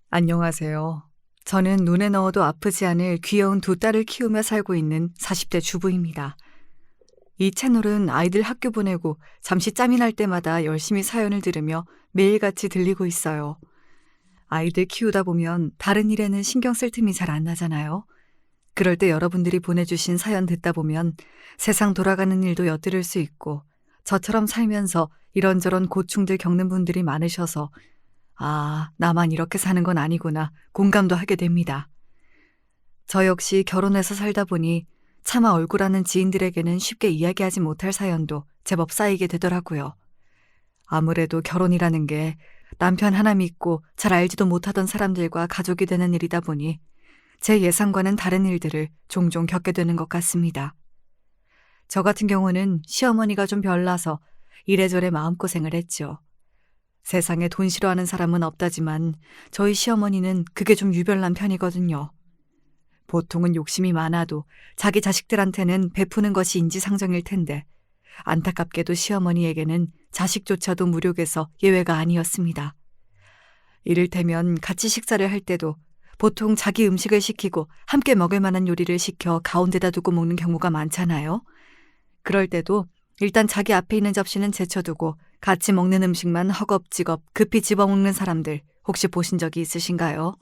안녕하세요. 저는 눈에 넣어도 아프지 않을 귀여운 두 딸을 키우며 살고 있는 40대 주부입니다. 이 채널은 아이들 학교 보내고 잠시 짬이 날 때마다 열심히 사연을 들으며 매일같이 들리고 있어요. 아이들 키우다 보면 다른 일에는 신경 쓸 틈이 잘 안 나잖아요. 그럴 때 여러분들이 보내주신 사연 듣다 보면 세상 돌아가는 일도 엿들을 수 있고 저처럼 살면서 이런저런 고충들 겪는 분들이 많으셔서 아, 나만 이렇게 사는 건 아니구나 공감도 하게 됩니다. 저 역시 결혼해서 살다 보니 차마 얼굴하는 지인들에게는 쉽게 이야기하지 못할 사연도 제법 쌓이게 되더라고요. 아무래도 결혼이라는 게 남편 하나 믿고 잘 알지도 못하던 사람들과 가족이 되는 일이다 보니 제 예상과는 다른 일들을 종종 겪게 되는 것 같습니다. 저 같은 경우는 시어머니가 좀 별나서 이래저래 마음고생을 했죠. 세상에 돈 싫어하는 사람은 없다지만 저희 시어머니는 그게 좀 유별난 편이거든요. 보통은 욕심이 많아도 자기 자식들한테는 베푸는 것이 인지상정일 텐데 안타깝게도 시어머니에게는 자식조차도 무력해서 예외가 아니었습니다. 이를테면 같이 식사를 할 때도 보통 자기 음식을 시키고 함께 먹을 만한 요리를 시켜 가운데다 두고 먹는 경우가 많잖아요. 그럴 때도 일단 자기 앞에 있는 접시는 제쳐두고 같이 먹는 음식만 허겁지겁 급히 집어먹는 사람들 혹시 보신 적이 있으신가요?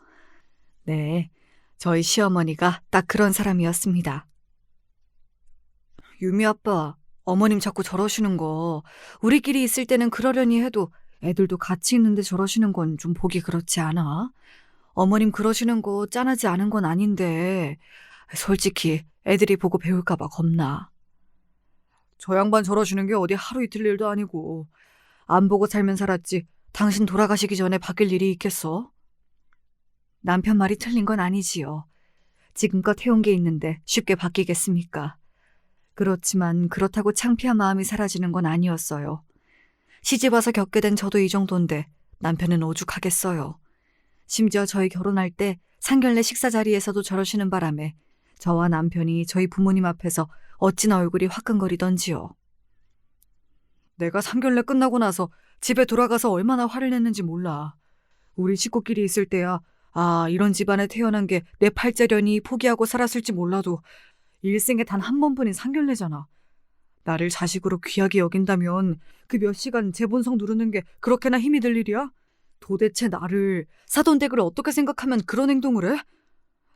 네, 저희 시어머니가 딱 그런 사람이었습니다. 유미 아빠, 어머님 자꾸 저러시는 거 우리끼리 있을 때는 그러려니 해도 애들도 같이 있는데 저러시는 건 좀 보기 그렇지 않아? 어머님 그러시는 거 짠하지 않은 건 아닌데 솔직히 애들이 보고 배울까 봐 겁나. 저 양반 저러시는 게 어디 하루 이틀 일도 아니고 안 보고 살면 살았지 당신 돌아가시기 전에 바뀔 일이 있겠어? 남편 말이 틀린 건 아니지요. 지금껏 해온 게 있는데 쉽게 바뀌겠습니까? 그렇지만 그렇다고 창피한 마음이 사라지는 건 아니었어요. 시집와서 겪게 된 저도 이 정도인데 남편은 오죽하겠어요. 심지어 저희 결혼할 때 상견례 식사 자리에서도 저러시는 바람에 저와 남편이 저희 부모님 앞에서 어찌나 얼굴이 화끈거리던지요. 내가 상견례 끝나고 나서 집에 돌아가서 얼마나 화를 냈는지 몰라. 우리 식구끼리 있을 때야 아, 이런 집안에 태어난 게 내 팔자려니 포기하고 살았을지 몰라도 일생에 단 한 번뿐인 상견례잖아. 나를 자식으로 귀하게 여긴다면 그 몇 시간 제 본성 누르는 게 그렇게나 힘이 들 일이야? 도대체 나를 사돈댁을 어떻게 생각하면 그런 행동을 해?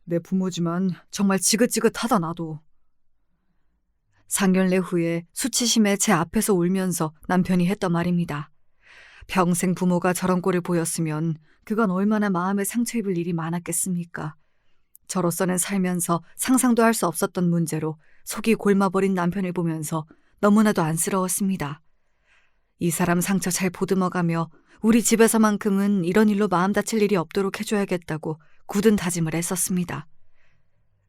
내 부모지만 정말 지긋지긋하다 나도. 상견례 후에 수치심에 제 앞에서 울면서 남편이 했던 말입니다. 평생 부모가 저런 꼴을 보였으면 그건 얼마나 마음에 상처 입을 일이 많았겠습니까? 저로서는 살면서 상상도 할 수 없었던 문제로 속이 골마버린 남편을 보면서 너무나도 안쓰러웠습니다. 이 사람 상처 잘 보듬어가며 우리 집에서만큼은 이런 일로 마음 다칠 일이 없도록 해줘야겠다고 굳은 다짐을 했었습니다.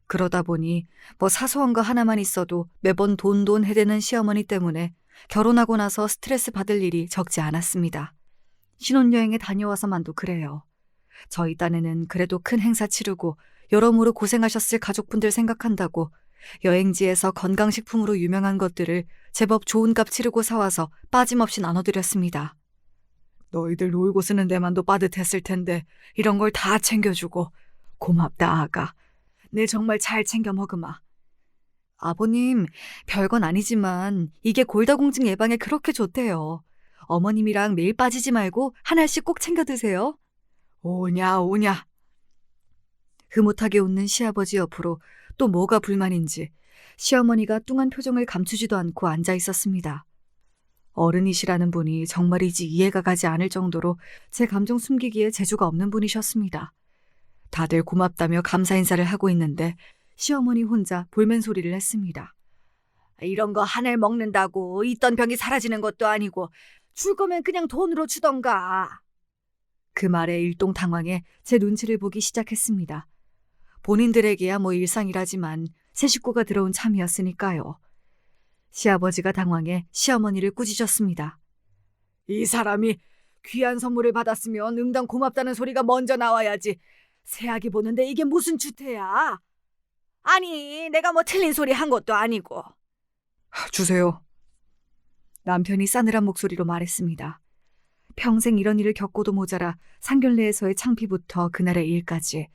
그러다 보니 뭐 사소한 거 하나만 있어도 매번 돈 해대는 시어머니 때문에 결혼하고 나서 스트레스 받을 일이 적지 않았습니다. 신혼여행에 다녀와서만도 그래요. 저희 딴에는 그래도 큰 행사 치르고 여러모로 고생하셨을 가족분들 생각한다고 여행지에서 건강식품으로 유명한 것들을 제법 좋은 값 치르고 사와서 빠짐없이 나눠드렸습니다. 너희들 놀고 쓰는 데만도 빠듯했을 텐데 이런 걸 다 챙겨주고 고맙다 아가. 내 정말 잘 챙겨 먹으마. 아버님, 별건 아니지만 이게 골다공증 예방에 그렇게 좋대요. 어머님이랑 매일 빠지지 말고 하나씩 꼭 챙겨 드세요. 오냐 오냐. 흐뭇하게 웃는 시아버지 옆으로 또 뭐가 불만인지 시어머니가 뚱한 표정을 감추지도 않고 앉아 있었습니다. 어른이시라는 분이 정말이지 이해가 가지 않을 정도로 제 감정 숨기기에 재주가 없는 분이셨습니다. 다들 고맙다며 감사 인사를 하고 있는데 시어머니 혼자 볼멘 소리를 했습니다. 이런 거 한 알 먹는다고 있던 병이 사라지는 것도 아니고 줄 거면 그냥 돈으로 주던가. 그 말에 일동당황해 제 눈치를 보기 시작했습니다. 본인들에게야 뭐 일상이라지만 새 식구가 들어온 참이었으니까요. 시아버지가 당황해 시어머니를 꾸짖었습니다. 이 사람이 귀한 선물을 받았으면 응당 고맙다는 소리가 먼저 나와야지. 새아기 보는데 이게 무슨 주태야? 아니, 내가 뭐 틀린 소리 한 것도 아니고. 주세요. 남편이 싸늘한 목소리로 말했습니다. 평생 이런 일을 겪고도 모자라 상견례에서의 창피부터 그날의 일까지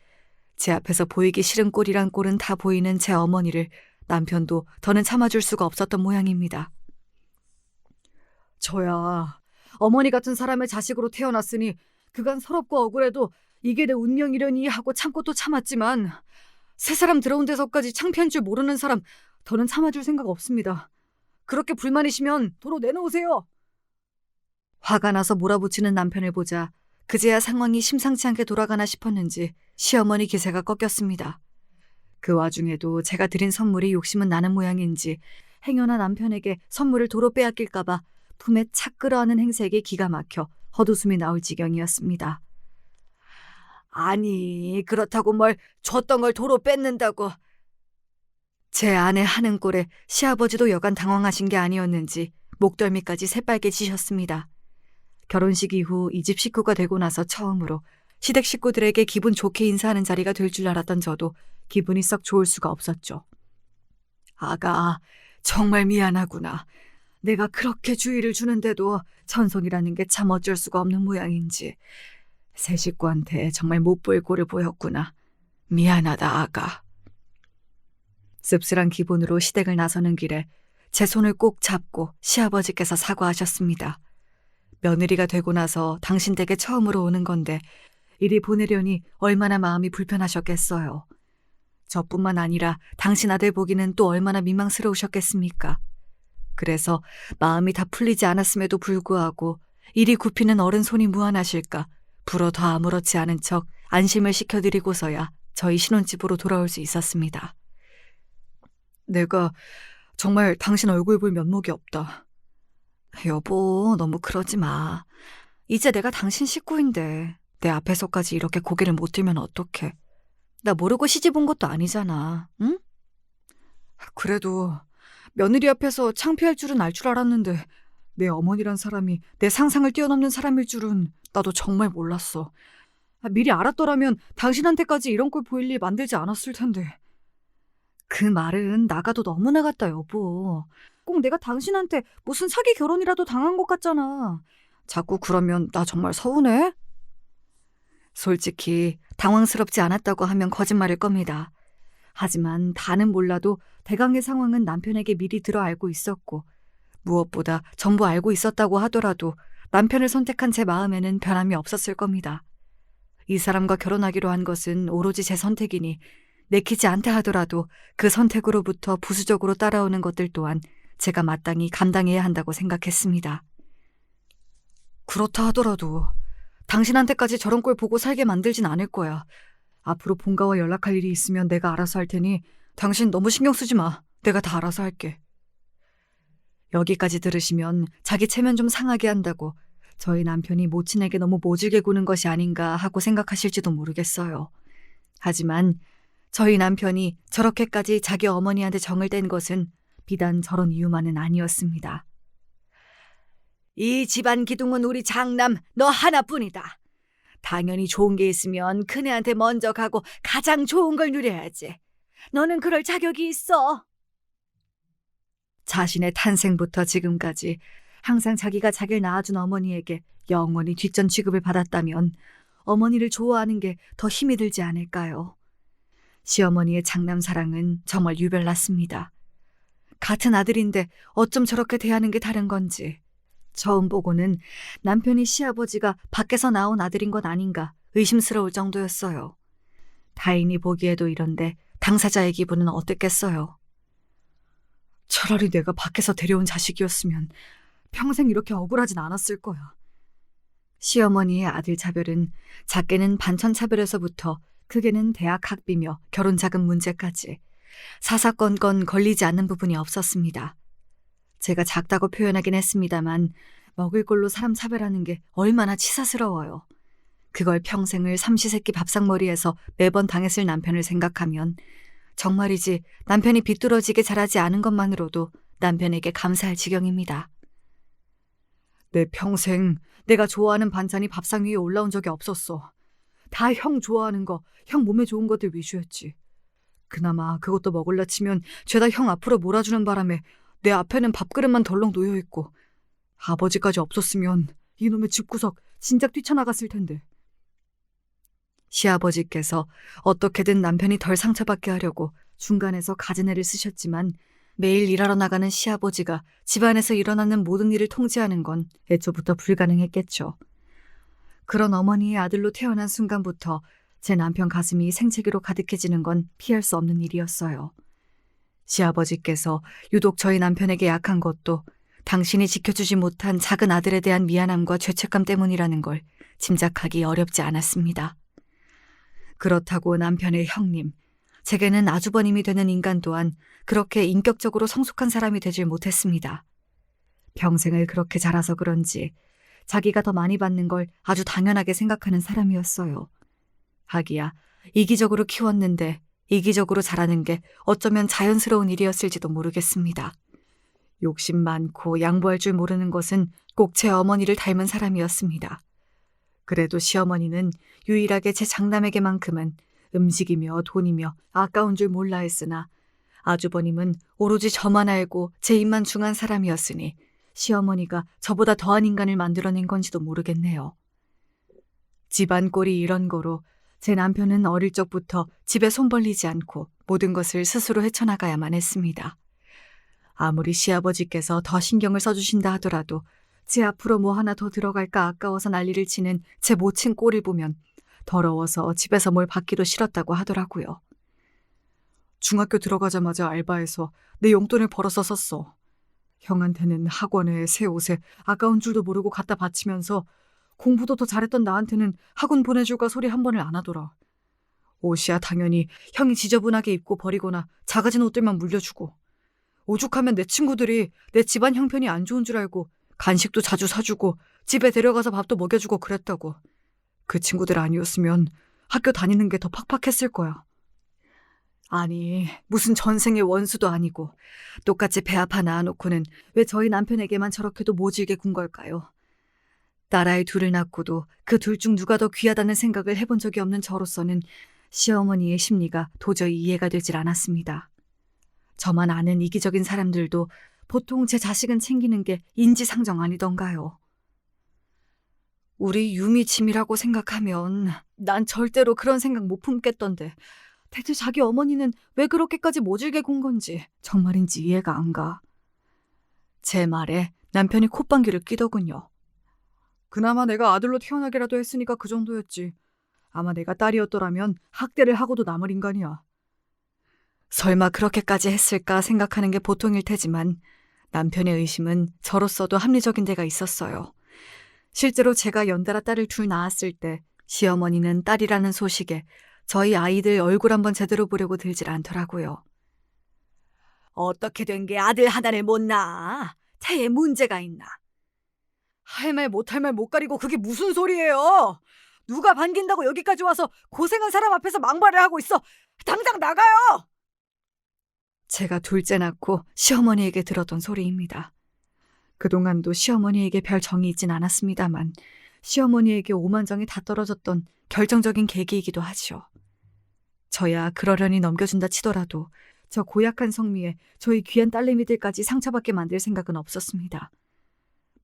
제 앞에서 보이기 싫은 꼴이란 꼴은 다 보이는 제 어머니를 남편도 더는 참아줄 수가 없었던 모양입니다. 저야 어머니 같은 사람의 자식으로 태어났으니 그간 서럽고 억울해도 이게 내 운명이려니 하고 참고 또 참았지만 새 사람 들어온 데서까지 창피한 줄 모르는 사람 더는 참아줄 생각 없습니다. 그렇게 불만이시면 도로 내놓으세요. 화가 나서 몰아붙이는 남편을 보자 그제야 상황이 심상치 않게 돌아가나 싶었는지 시어머니 기세가 꺾였습니다. 그 와중에도 제가 드린 선물이 욕심은 나는 모양인지 행여나 남편에게 선물을 도로 빼앗길까봐 품에 착 끌어안는 행색이 기가 막혀 헛웃음이 나올 지경이었습니다. 아니, 그렇다고 뭘 줬던 걸 도로 뺏는다고. 제 아내 하는 꼴에 시아버지도 여간 당황하신 게 아니었는지 목덜미까지 새빨개지셨습니다. 결혼식 이후 이 집 식구가 되고 나서 처음으로 시댁 식구들에게 기분 좋게 인사하는 자리가 될 줄 알았던 저도 기분이 썩 좋을 수가 없었죠. 아가, 정말 미안하구나. 내가 그렇게 주의를 주는데도 천송이라는 게 참 어쩔 수가 없는 모양인지 새 식구한테 정말 못 보일 꼴을 보였구나. 미안하다, 아가. 씁쓸한 기분으로 시댁을 나서는 길에 제 손을 꼭 잡고 시아버지께서 사과하셨습니다. 며느리가 되고 나서 당신 댁에 처음으로 오는 건데 이리 보내려니 얼마나 마음이 불편하셨겠어요. 저뿐만 아니라 당신 아들 보기는 또 얼마나 민망스러우셨겠습니까? 그래서 마음이 다 풀리지 않았음에도 불구하고 이리 굽히는 어른 손이 무안하실까 불어 더 아무렇지 않은 척 안심을 시켜드리고서야 저희 신혼집으로 돌아올 수 있었습니다. 내가 정말 당신 얼굴 볼 면목이 없다. 여보, 너무 그러지 마. 이제 내가 당신 식구인데 내 앞에서까지 이렇게 고개를 못 들면 어떡해. 나 모르고 시집 온 것도 아니잖아. 응? 그래도 며느리 앞에서 창피할 줄은 알 줄 알았는데 내 어머니란 사람이 내 상상을 뛰어넘는 사람일 줄은 나도 정말 몰랐어. 미리 알았더라면 당신한테까지 이런 꼴 보일 일 만들지 않았을 텐데. 그 말은 나가도 너무 나갔다, 여보. 꼭 내가 당신한테 무슨 사기 결혼이라도 당한 것 같잖아. 자꾸 그러면 나 정말 서운해? 솔직히 당황스럽지 않았다고 하면 거짓말일 겁니다. 하지만 다는 몰라도 대강의 상황은 남편에게 미리 들어 알고 있었고 무엇보다 전부 알고 있었다고 하더라도 남편을 선택한 제 마음에는 변함이 없었을 겁니다. 이 사람과 결혼하기로 한 것은 오로지 제 선택이니 내키지 않다 하더라도 그 선택으로부터 부수적으로 따라오는 것들 또한 제가 마땅히 감당해야 한다고 생각했습니다. 그렇다 하더라도 당신한테까지 저런 꼴 보고 살게 만들진 않을 거야. 앞으로 본가와 연락할 일이 있으면 내가 알아서 할 테니 당신 너무 신경 쓰지 마. 내가 다 알아서 할게. 여기까지 들으시면 자기 체면 좀 상하게 한다고 저희 남편이 모친에게 너무 모질게 구는 것이 아닌가 하고 생각하실지도 모르겠어요. 하지만 저희 남편이 저렇게까지 자기 어머니한테 정을 뗀 것은 비단 저런 이유만은 아니었습니다. 이 집안 기둥은 우리 장남 너 하나뿐이다. 당연히 좋은 게 있으면 큰애한테 먼저 가고 가장 좋은 걸 누려야지. 너는 그럴 자격이 있어. 자신의 탄생부터 지금까지 항상 자기가 자기를 낳아준 어머니에게 영원히 뒷전 취급을 받았다면 어머니를 좋아하는 게 더 힘이 들지 않을까요? 시어머니의 장남 사랑은 정말 유별났습니다. 같은 아들인데 어쩜 저렇게 대하는 게 다른 건지 처음 보고는 남편이 시아버지가 밖에서 나온 아들인 것 아닌가 의심스러울 정도였어요. 타인이 보기에도 이런데 당사자의 기분은 어땠겠어요? 차라리 내가 밖에서 데려온 자식이었으면 평생 이렇게 억울하진 않았을 거야. 시어머니의 아들 차별은 작게는 반천 차별에서부터 크게는 대학 학비며 결혼 자금 문제까지 사사건건 걸리지 않는 부분이 없었습니다. 제가 작다고 표현하긴 했습니다만 먹을 걸로 사람 차별하는 게 얼마나 치사스러워요. 그걸 평생을 삼시세끼 밥상머리에서 매번 당했을 남편을 생각하면 정말이지 남편이 비뚤어지게 자라지 않은 것만으로도 남편에게 감사할 지경입니다. 내 평생 내가 좋아하는 반찬이 밥상 위에 올라온 적이 없었어. 다 형 좋아하는 거, 형 몸에 좋은 것들 위주였지. 그나마 그것도 먹을라 치면 죄다 형 앞으로 몰아주는 바람에 내 앞에는 밥그릇만 덜렁 놓여있고 아버지까지 없었으면 이놈의 집구석 진작 뛰쳐나갔을 텐데. 시아버지께서 어떻게든 남편이 덜 상처받게 하려고 중간에서 가진애를 쓰셨지만 매일 일하러 나가는 시아버지가 집안에서 일어나는 모든 일을 통제하는 건 애초부터 불가능했겠죠. 그런 어머니의 아들로 태어난 순간부터 제 남편 가슴이 생채기로 가득해지는 건 피할 수 없는 일이었어요. 시아버지께서 유독 저희 남편에게 약한 것도 당신이 지켜주지 못한 작은 아들에 대한 미안함과 죄책감 때문이라는 걸 짐작하기 어렵지 않았습니다. 그렇다고 남편의 형님, 제게는 아주버님이 되는 인간 또한 그렇게 인격적으로 성숙한 사람이 되질 못했습니다. 평생을 그렇게 자라서 그런지 자기가 더 많이 받는 걸 아주 당연하게 생각하는 사람이었어요. 하기야 이기적으로 키웠는데 이기적으로 자라는 게 어쩌면 자연스러운 일이었을지도 모르겠습니다. 욕심 많고 양보할 줄 모르는 것은 꼭 제 어머니를 닮은 사람이었습니다. 그래도 시어머니는 유일하게 제 장남에게만큼은 음식이며 돈이며 아까운 줄 몰라 했으나 아주버님은 오로지 저만 알고 제 입만 중한 사람이었으니 시어머니가 저보다 더한 인간을 만들어낸 건지도 모르겠네요. 집안 꼴이 이런 거로 제 남편은 어릴 적부터 집에 손 벌리지 않고 모든 것을 스스로 헤쳐나가야만 했습니다. 아무리 시아버지께서 더 신경을 써주신다 하더라도 제 앞으로 뭐 하나 더 들어갈까 아까워서 난리를 치는 제 모친 꼴을 보면 더러워서 집에서 뭘 받기도 싫었다고 하더라고요. 중학교 들어가자마자 알바해서 내 용돈을 벌어서 썼어. 형한테는 학원에 새 옷에 아까운 줄도 모르고 갖다 바치면서 공부도 더 잘했던 나한테는 학원 보내줄까 소리 한 번을 안 하더라. 옷이야 당연히 형이 지저분하게 입고 버리거나 작아진 옷들만 물려주고, 오죽하면 내 친구들이 내 집안 형편이 안 좋은 줄 알고 간식도 자주 사주고 집에 데려가서 밥도 먹여주고 그랬다고. 그 친구들 아니었으면 학교 다니는 게 더 팍팍했을 거야. 아니, 무슨 전생의 원수도 아니고 똑같이 배 아파 낳아놓고는 왜 저희 남편에게만 저렇게도 모질게 군 걸까요? 딸아이 둘을 낳고도 그 둘 중 누가 더 귀하다는 생각을 해본 적이 없는 저로서는 시어머니의 심리가 도저히 이해가 되질 않았습니다. 저만 아는 이기적인 사람들도 보통 제 자식은 챙기는 게 인지상정 아니던가요? 우리 유미 짐이라고 생각하면 난 절대로 그런 생각 못 품겠던데 대체 자기 어머니는 왜 그렇게까지 모질게 군 건지 정말인지 이해가 안 가. 제 말에 남편이 콧방귀를 뀌더군요. 그나마 내가 아들로 태어나기라도 했으니까 그 정도였지. 아마 내가 딸이었더라면 학대를 하고도 남을 인간이야. 설마 그렇게까지 했을까 생각하는 게 보통일 테지만 남편의 의심은 저로서도 합리적인 데가 있었어요. 실제로 제가 연달아 딸을 둘 낳았을 때 시어머니는 딸이라는 소식에 저희 아이들 얼굴 한번 제대로 보려고 들질 않더라고요. 어떻게 된 게 아들 하나를 못 낳아? 태에 문제가 있나? 할 말 못할 말 못 가리고 그게 무슨 소리예요? 누가 반긴다고 여기까지 와서 고생한 사람 앞에서 망발을 하고 있어. 당장 나가요! 제가 둘째 낳고 시어머니에게 들었던 소리입니다. 그동안도 시어머니에게 별 정이 있진 않았습니다만 시어머니에게 오만정이 다 떨어졌던 결정적인 계기이기도 하죠. 저야 그러려니 넘겨준다 치더라도 저 고약한 성미에 저희 귀한 딸내미들까지 상처받게 만들 생각은 없었습니다.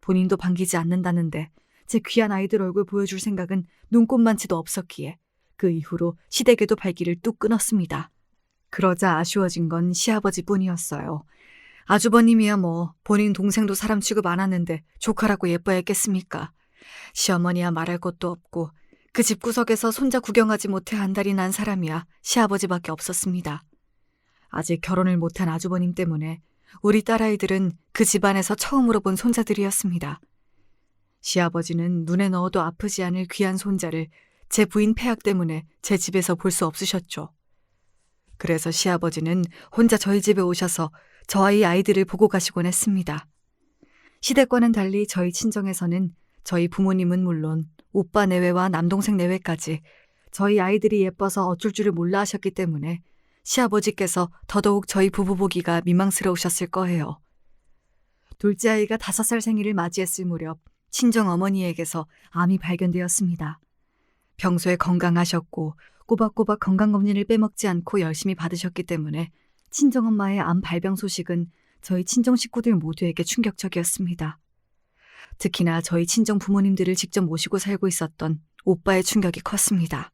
본인도 반기지 않는다는데 제 귀한 아이들 얼굴 보여줄 생각은 눈꼽만치도 없었기에 그 이후로 시댁에도 발길을 뚝 끊었습니다. 그러자 아쉬워진 건 시아버지뿐이었어요. 아주버님이야 뭐 본인 동생도 사람 취급 안 하는데 조카라고 예뻐했겠습니까? 시어머니야 말할 것도 없고 그 집구석에서 손자 구경하지 못해 안달이 난 사람이야 시아버지밖에 없었습니다. 아직 결혼을 못한 아주버님 때문에 우리 딸아이들은 그 집안에서 처음으로 본 손자들이었습니다. 시아버지는 눈에 넣어도 아프지 않을 귀한 손자를 제 부인 폐약 때문에 제 집에서 볼 수 없으셨죠. 그래서 시아버지는 혼자 저희 집에 오셔서 저희 아이들을 보고 가시곤 했습니다. 시댁과는 달리 저희 친정에서는 저희 부모님은 물론 오빠 내외와 남동생 내외까지 저희 아이들이 예뻐서 어쩔 줄을 몰라 하셨기 때문에 시아버지께서 더더욱 저희 부부 보기가 민망스러우셨을 거예요. 둘째 아이가 5살 생일을 맞이했을 무렵 친정 어머니에게서 암이 발견되었습니다. 평소에 건강하셨고 꼬박꼬박 건강검진을 빼먹지 않고 열심히 받으셨기 때문에 친정엄마의 암 발병 소식은 저희 친정 식구들 모두에게 충격적이었습니다. 특히나 저희 친정 부모님들을 직접 모시고 살고 있었던 오빠의 충격이 컸습니다.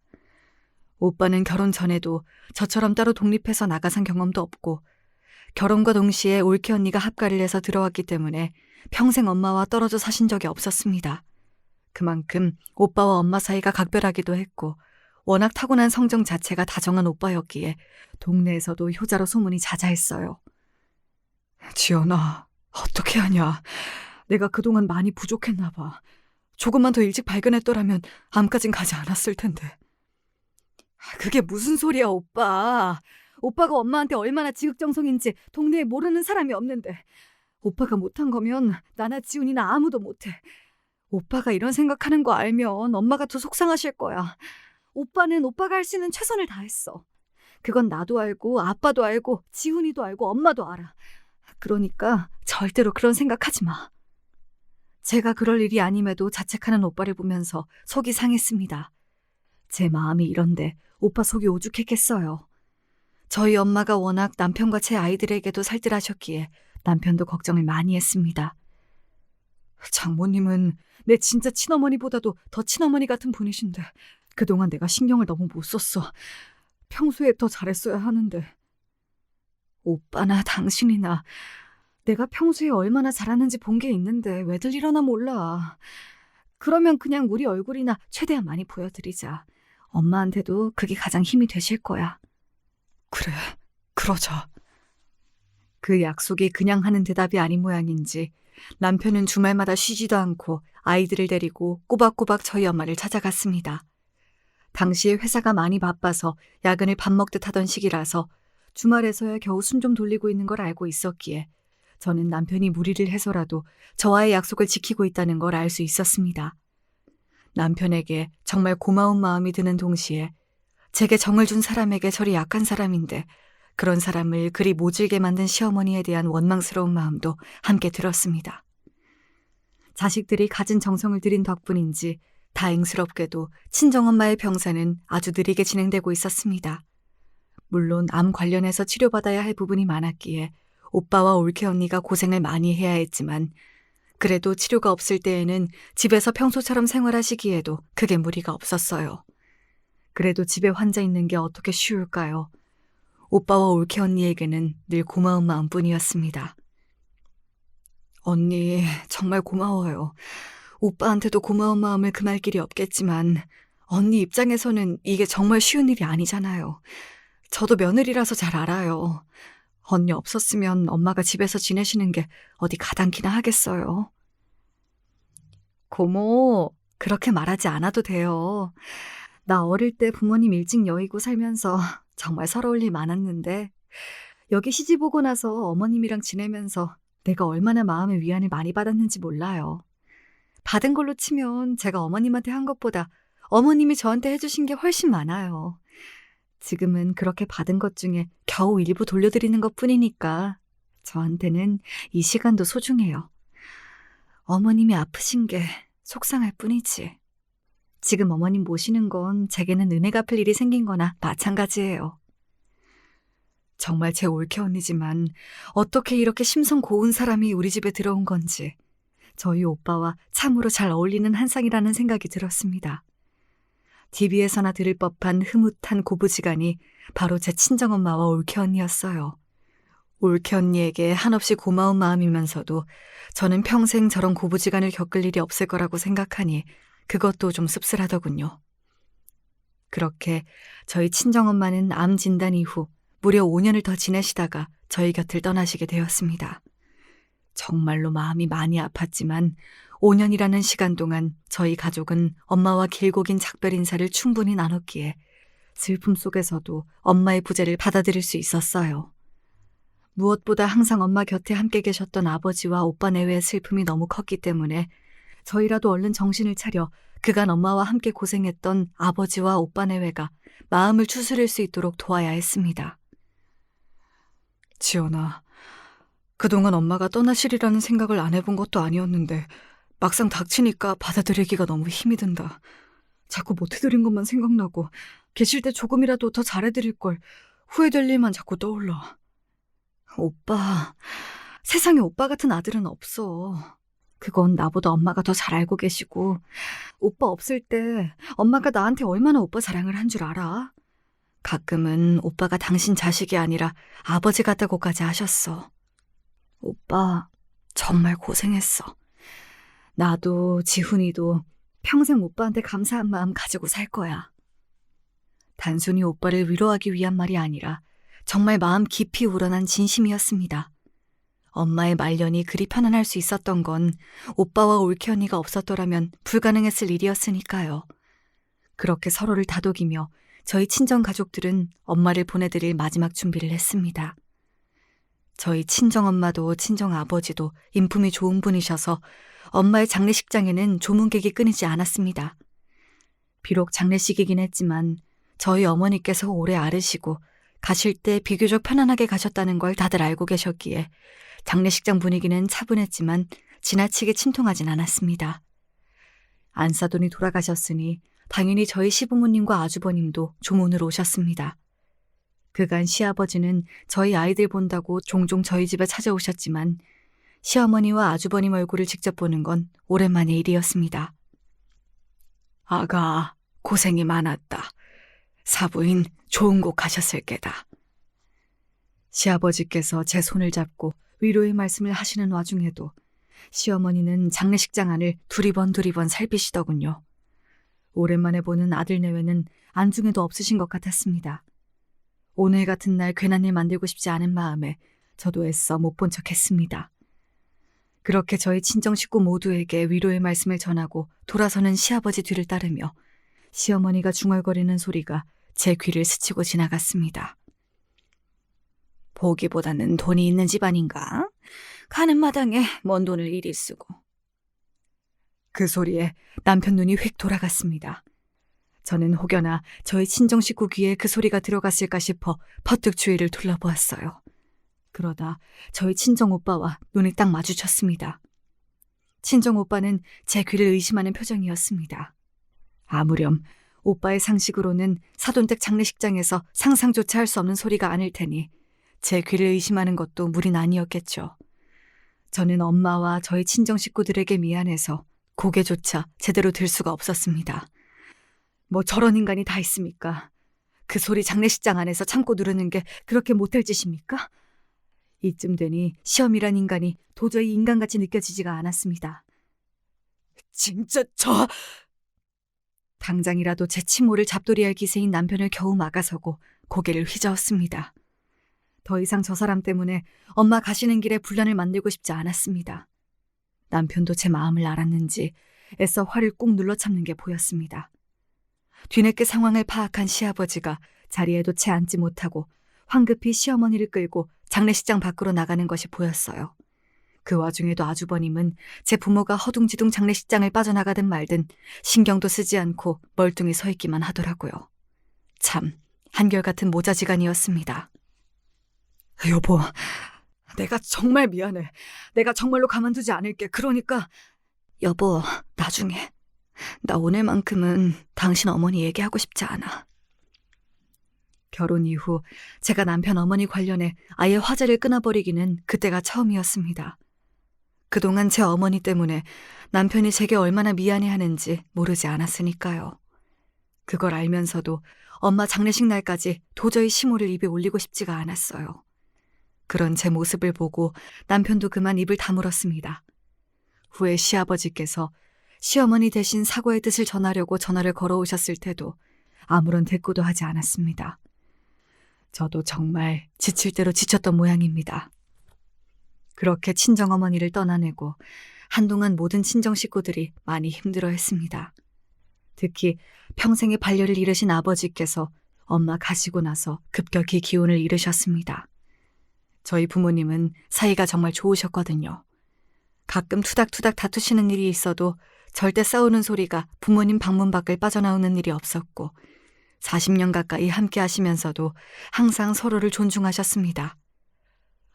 오빠는 결혼 전에도 저처럼 따로 독립해서 나가 산 경험도 없고 결혼과 동시에 올케 언니가 합가를 해서 들어왔기 때문에 평생 엄마와 떨어져 사신 적이 없었습니다. 그만큼 오빠와 엄마 사이가 각별하기도 했고 워낙 타고난 성정 자체가 다정한 오빠였기에 동네에서도 효자로 소문이 자자했어요. 지연아, 어떻게 하냐. 내가 그동안 많이 부족했나 봐. 조금만 더 일찍 발견했더라면 암까진 가지 않았을 텐데. 그게 무슨 소리야, 오빠. 오빠가 엄마한테 얼마나 지극정성인지 동네에 모르는 사람이 없는데 오빠가 못한 거면 나나 지훈이나 아무도 못해. 오빠가 이런 생각하는 거 알면 엄마가 더 속상하실 거야. 오빠는 오빠가 할 수 있는 최선을 다했어. 그건 나도 알고 아빠도 알고 지훈이도 알고 엄마도 알아. 그러니까 절대로 그런 생각하지 마. 제가 그럴 일이 아님에도 자책하는 오빠를 보면서 속이 상했습니다. 제 마음이 이런데 오빠 속이 오죽했겠어요. 저희 엄마가 워낙 남편과 제 아이들에게도 살뜰하셨기에 남편도 걱정을 많이 했습니다. 장모님은 내 진짜 친어머니보다도 더 친어머니 같은 분이신데 그동안 내가 신경을 너무 못 썼어. 평소에 더 잘했어야 하는데. 오빠나 당신이나 내가 평소에 얼마나 잘하는지 본 게 있는데 왜들 이러나 몰라. 그러면 그냥 우리 얼굴이나 최대한 많이 보여드리자. 엄마한테도 그게 가장 힘이 되실 거야. 그래, 그러자. 그 약속이 그냥 하는 대답이 아닌 모양인지 남편은 주말마다 쉬지도 않고 아이들을 데리고 꼬박꼬박 저희 엄마를 찾아갔습니다. 당시에 회사가 많이 바빠서 야근을 밥 먹듯 하던 시기라서 주말에서야 겨우 숨 좀 돌리고 있는 걸 알고 있었기에 저는 남편이 무리를 해서라도 저와의 약속을 지키고 있다는 걸 알 수 있었습니다. 남편에게 정말 고마운 마음이 드는 동시에 제게 정을 준 사람에게 저리 약한 사람인데 그런 사람을 그리 모질게 만든 시어머니에 대한 원망스러운 마음도 함께 들었습니다. 자식들이 가진 정성을 들인 덕분인지 다행스럽게도 친정엄마의 병사는 아주 느리게 진행되고 있었습니다. 물론 암 관련해서 치료받아야 할 부분이 많았기에 오빠와 올케 언니가 고생을 많이 해야 했지만 그래도 치료가 없을 때에는 집에서 평소처럼 생활하시기에도 크게 무리가 없었어요. 그래도 집에 환자 있는 게 어떻게 쉬울까요? 오빠와 올케 언니에게는 늘 고마운 마음뿐이었습니다. 언니, 정말 고마워요. 오빠한테도 고마운 마음을 금할 길이 없겠지만 언니 입장에서는 이게 정말 쉬운 일이 아니잖아요. 저도 며느리라서 잘 알아요. 언니 없었으면 엄마가 집에서 지내시는 게 어디 가당키나 하겠어요. 고모, 그렇게 말하지 않아도 돼요. 나 어릴 때 부모님 일찍 여의고 살면서 정말 서러울 일 많았는데 여기 시집 오고 나서 어머님이랑 지내면서 내가 얼마나 마음의 위안을 많이 받았는지 몰라요. 받은 걸로 치면 제가 어머님한테 한 것보다 어머님이 저한테 해주신 게 훨씬 많아요. 지금은 그렇게 받은 것 중에 겨우 일부 돌려드리는 것뿐이니까 저한테는 이 시간도 소중해요. 어머님이 아프신 게 속상할 뿐이지. 지금 어머님 모시는 건 제게는 은혜 갚을 일이 생긴 거나 마찬가지예요. 정말 제 올케 언니지만 어떻게 이렇게 심성 고운 사람이 우리 집에 들어온 건지 저희 오빠와 참으로 잘 어울리는 한상이라는 생각이 들었습니다. TV에서나 들을 법한 흐뭇한 고부지간이 바로 제 친정엄마와 올케 언니였어요. 올케 언니에게 한없이 고마운 마음이면서도 저는 평생 저런 고부지간을 겪을 일이 없을 거라고 생각하니 그것도 좀 씁쓸하더군요. 그렇게 저희 친정엄마는 암 진단 이후 무려 5년을 더 지내시다가 저희 곁을 떠나시게 되었습니다. 정말로 마음이 많이 아팠지만 5년이라는 시간 동안 저희 가족은 엄마와 길고 긴 작별 인사를 충분히 나눴기에 슬픔 속에서도 엄마의 부재를 받아들일 수 있었어요. 무엇보다 항상 엄마 곁에 함께 계셨던 아버지와 오빠 내외의 슬픔이 너무 컸기 때문에 저희라도 얼른 정신을 차려 그간 엄마와 함께 고생했던 아버지와 오빠 내외가 마음을 추스릴 수 있도록 도와야 했습니다. 지연아, 그동안 엄마가 떠나시리라는 생각을 안 해본 것도 아니었는데 막상 닥치니까 받아들이기가 너무 힘이 든다. 자꾸 못해드린 것만 생각나고 계실 때 조금이라도 더 잘해드릴 걸 후회될 일만 자꾸 떠올라. 오빠, 세상에 오빠 같은 아들은 없어. 그건 나보다 엄마가 더 잘 알고 계시고, 오빠 없을 때 엄마가 나한테 얼마나 오빠 사랑을 한 줄 알아? 가끔은 오빠가 당신 자식이 아니라 아버지 같다고까지 하셨어. 오빠 정말 고생했어. 나도 지훈이도 평생 오빠한테 감사한 마음 가지고 살 거야. 단순히 오빠를 위로하기 위한 말이 아니라 정말 마음 깊이 우러난 진심이었습니다. 엄마의 말년이 그리 편안할 수 있었던 건 오빠와 올케 언니가 없었더라면 불가능했을 일이었으니까요. 그렇게 서로를 다독이며 저희 친정 가족들은 엄마를 보내드릴 마지막 준비를 했습니다. 저희 친정엄마도 친정아버지도 인품이 좋은 분이셔서 엄마의 장례식장에는 조문객이 끊이지 않았습니다. 비록 장례식이긴 했지만 저희 어머니께서 오래 앓으시고 가실 때 비교적 편안하게 가셨다는 걸 다들 알고 계셨기에 장례식장 분위기는 차분했지만 지나치게 침통하진 않았습니다. 안사돈이 돌아가셨으니 당연히 저희 시부모님과 아주버님도 조문으로 오셨습니다. 그간 시아버지는 저희 아이들 본다고 종종 저희 집에 찾아오셨지만 시어머니와 아주버님 얼굴을 직접 보는 건 오랜만의 일이었습니다. 아가, 고생이 많았다. 사부인 좋은 곳 가셨을 게다. 시아버지께서 제 손을 잡고 위로의 말씀을 하시는 와중에도 시어머니는 장례식장 안을 두리번 살피시더군요. 오랜만에 보는 아들 내외는 안중에도 없으신 것 같았습니다. 오늘 같은 날 괜한 일 만들고 싶지 않은 마음에 저도 애써 못 본 척 했습니다. 그렇게 저희 친정 식구 모두에게 위로의 말씀을 전하고 돌아서는 시아버지 뒤를 따르며 시어머니가 중얼거리는 소리가 제 귀를 스치고 지나갔습니다. 보기보다는 돈이 있는 집안인가? 가는 마당에 먼 돈을 이리 쓰고. 그 소리에 남편 눈이 휙 돌아갔습니다. 저는 혹여나 저희 친정 식구 귀에 그 소리가 들어갔을까 싶어 퍼뜩 주위를 둘러보았어요. 그러다 저희 친정 오빠와 눈이 딱 마주쳤습니다. 친정 오빠는 제 귀를 의심하는 표정이었습니다. 아무렴 오빠의 상식으로는 사돈댁 장례식장에서 상상조차 할 수 없는 소리가 아닐 테니 제 귀를 의심하는 것도 무리는 아니었겠죠. 저는 엄마와 저희 친정 식구들에게 미안해서 고개조차 제대로 들 수가 없었습니다. 뭐 저런 인간이 다 있습니까? 그 소리 장례식장 안에서 참고 누르는 게 그렇게 못할 짓입니까? 이쯤 되니 시험이란 인간이 도저히 인간같이 느껴지지가 않았습니다. 진짜 당장이라도 제 치모를 잡돌이할 기세인 남편을 겨우 막아서고 고개를 휘저었습니다. 더 이상 저 사람 때문에 엄마 가시는 길에 분란을 만들고 싶지 않았습니다. 남편도 제 마음을 알았는지 애써 화를 꾹 눌러 참는 게 보였습니다. 뒤늦게 상황을 파악한 시아버지가 자리에도 채 앉지 못하고 황급히 시어머니를 끌고 장례식장 밖으로 나가는 것이 보였어요. 그 와중에도 아주버님은 제 부모가 허둥지둥 장례식장을 빠져나가든 말든 신경도 쓰지 않고 멀뚱히 서 있기만 하더라고요. 참 한결같은 모자지간이었습니다. 여보, 내가 정말 미안해. 내가 정말로 가만두지 않을게. 그러니까 여보, 나중에. 나 오늘만큼은 당신 어머니 얘기하고 싶지 않아. 결혼 이후 제가 남편 어머니 관련해 아예 화제를 끊어버리기는 그때가 처음이었습니다. 그동안 제 어머니 때문에 남편이 제게 얼마나 미안해하는지 모르지 않았으니까요. 그걸 알면서도 엄마 장례식 날까지 도저히 시모를 입에 올리고 싶지가 않았어요. 그런 제 모습을 보고 남편도 그만 입을 다물었습니다. 후에 시아버지께서 시어머니 대신 사과의 뜻을 전하려고 전화를 걸어오셨을 때도 아무런 대꾸도 하지 않았습니다. 저도 정말 지칠 대로 지쳤던 모양입니다. 그렇게 친정어머니를 떠나내고 한동안 모든 친정 식구들이 많이 힘들어했습니다. 특히 평생의 반려를 잃으신 아버지께서 엄마 가시고 나서 급격히 기운을 잃으셨습니다. 저희 부모님은 사이가 정말 좋으셨거든요. 가끔 투닥투닥 다투시는 일이 있어도 절대 싸우는 소리가 부모님 방문 밖을 빠져나오는 일이 없었고 40년 가까이 함께 하시면서도 항상 서로를 존중하셨습니다.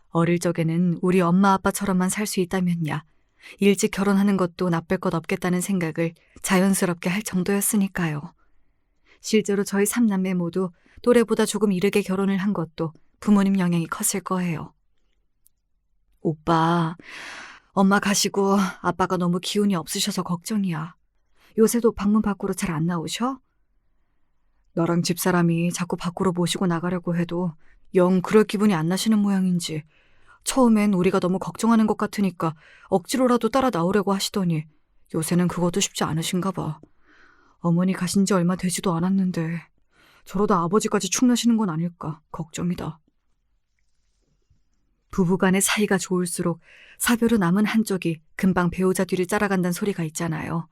어릴 적에는 우리 엄마 아빠처럼만 살 수 있다면야 일찍 결혼하는 것도 나쁠 것 없겠다는 생각을 자연스럽게 할 정도였으니까요. 실제로 저희 3남매 모두 또래보다 조금 이르게 결혼을 한 것도 부모님 영향이 컸을 거예요. 오빠, 엄마 가시고 아빠가 너무 기운이 없으셔서 걱정이야. 요새도 방문 밖으로 잘 안 나오셔? 너랑 집사람이 자꾸 밖으로 모시고 나가려고 해도 영 그럴 기분이 안 나시는 모양인지 처음엔 우리가 너무 걱정하는 것 같으니까 억지로라도 따라 나오려고 하시더니 요새는 그것도 쉽지 않으신가 봐. 어머니 가신 지 얼마 되지도 않았는데 저러다 아버지까지 축나시는 건 아닐까 걱정이다. 부부간의 사이가 좋을수록 사별후 남은 한쪽이 금방 배우자 뒤를 따라간다는 소리가 있잖아요.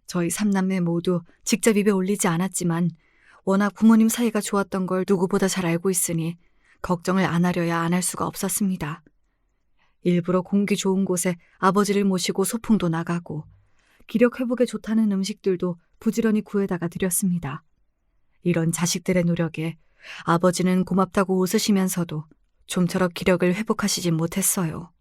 저희 삼남매 모두 직접 입에 올리지 않았지만 워낙 부모님 사이가 좋았던 걸 누구보다 잘 알고 있으니 걱정을 안 하려야 안 할 수가 없었습니다. 일부러 공기 좋은 곳에 아버지를 모시고 소풍도 나가고 기력 회복에 좋다는 음식들도 부지런히 구해다가 드렸습니다. 이런 자식들의 노력에 아버지는 고맙다고 웃으시면서도 좀처럼 기력을 회복하시진 못했어요.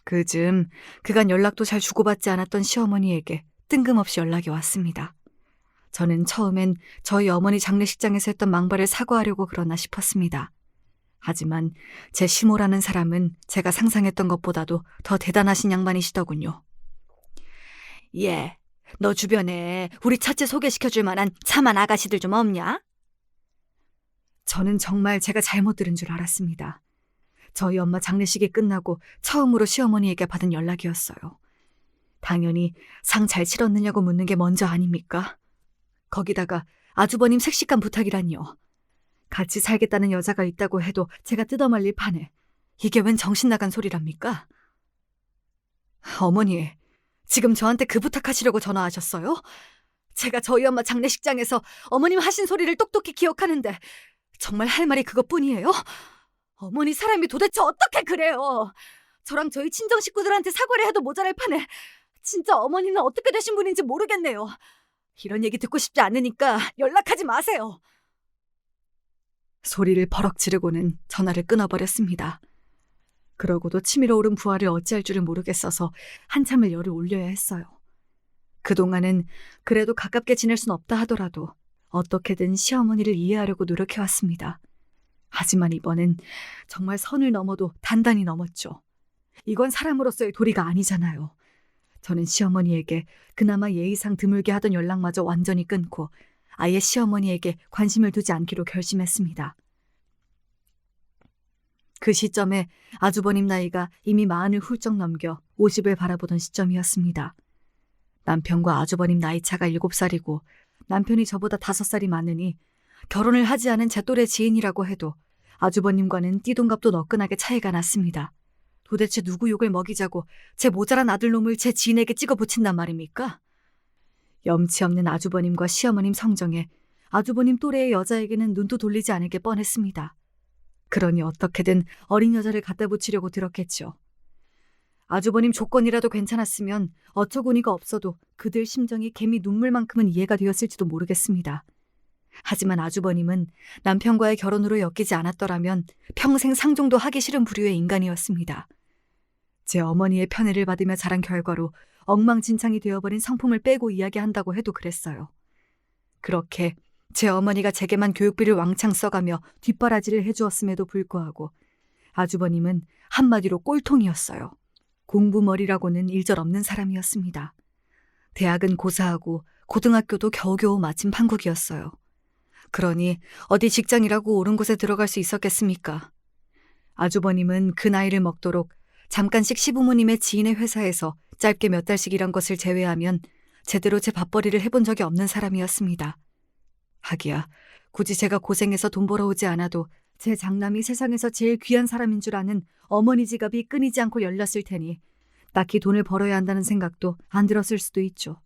그즘 그간 연락도 잘 주고받지 않았던 시어머니에게 뜬금없이 연락이 왔습니다. 저는 처음엔 저희 어머니 장례식장에서 했던 망발을 사과하려고 그러나 싶었습니다. 하지만 제 시모라는 사람은 제가 상상했던 것보다도 더 대단하신 양반이시더군요. 예, 너 주변에 우리 첫째 소개시켜줄 만한 참한 아가씨들 좀 없냐? 저는 정말 제가 잘못 들은 줄 알았습니다. 저희 엄마 장례식이 끝나고 처음으로 시어머니에게 받은 연락이었어요. 당연히 상 잘 치렀느냐고 묻는 게 먼저 아닙니까? 거기다가 아주버님 색시간 부탁이라니요. 같이 살겠다는 여자가 있다고 해도 제가 뜯어말릴 판에 이게 웬 정신나간 소리랍니까? 어머니, 지금 저한테 그 부탁하시려고 전화하셨어요? 제가 저희 엄마 장례식장에서 어머님 하신 소리를 똑똑히 기억하는데 정말 할 말이 그것뿐이에요? 어머니 사람이 도대체 어떻게 그래요? 저랑 저희 친정 식구들한테 사과를 해도 모자랄 판에 진짜 어머니는 어떻게 되신 분인지 모르겠네요. 이런 얘기 듣고 싶지 않으니까 연락하지 마세요. 소리를 버럭 지르고는 전화를 끊어버렸습니다. 그러고도 치밀어 오른 부하를 어찌할 줄을 모르겠어서 한참을 열을 올려야 했어요. 그동안은 그래도 가깝게 지낼 순 없다 하더라도 어떻게든 시어머니를 이해하려고 노력해왔습니다. 하지만 이번엔 정말 선을 넘어도 단단히 넘었죠. 이건 사람으로서의 도리가 아니잖아요. 저는 시어머니에게 그나마 예의상 드물게 하던 연락마저 완전히 끊고 아예 시어머니에게 관심을 두지 않기로 결심했습니다. 그 시점에 아주버님 나이가 이미 40을 훌쩍 넘겨 50을 바라보던 시점이었습니다. 남편과 아주버님 나이 차가 7살이고 남편이 저보다 5살이 많으니 결혼을 하지 않은 제 또래 지인이라고 해도 아주버님과는 띠동갑도 너끈하게 차이가 났습니다. 도대체 누구 욕을 먹이자고 제 모자란 아들놈을 제 지인에게 찍어 붙인단 말입니까? 염치 없는 아주버님과 시어머님 성정에 아주버님 또래의 여자에게는 눈도 돌리지 않을 게 뻔했습니다. 그러니 어떻게든 어린 여자를 갖다 붙이려고 들었겠죠. 아주버님 조건이라도 괜찮았으면 어처구니가 없어도 그들 심정이 개미 눈물만큼은 이해가 되었을지도 모르겠습니다. 하지만 아주버님은 남편과의 결혼으로 엮이지 않았더라면 평생 상종도 하기 싫은 부류의 인간이었습니다. 제 어머니의 편애를 받으며 자란 결과로 엉망진창이 되어버린 성품을 빼고 이야기한다고 해도 그랬어요. 그렇게 제 어머니가 제게만 교육비를 왕창 써가며 뒷바라지를 해주었음에도 불구하고 아주버님은 한마디로 꼴통이었어요. 공부머리라고는 일절없는 사람이었습니다. 대학은 고사하고 고등학교도 겨우겨우 마친 판국이었어요. 그러니 어디 직장이라고 옳은 곳에 들어갈 수 있었겠습니까? 아주버님은 그 나이를 먹도록 잠깐씩 시부모님의 지인의 회사에서 짧게 몇 달씩 일한 것을 제외하면 제대로 제 밥벌이를 해본 적이 없는 사람이었습니다. 하기야 굳이 제가 고생해서 돈 벌어오지 않아도 제 장남이 세상에서 제일 귀한 사람인 줄 아는 어머니 지갑이 끊이지 않고 열렸을 테니 딱히 돈을 벌어야 한다는 생각도 안 들었을 수도 있죠.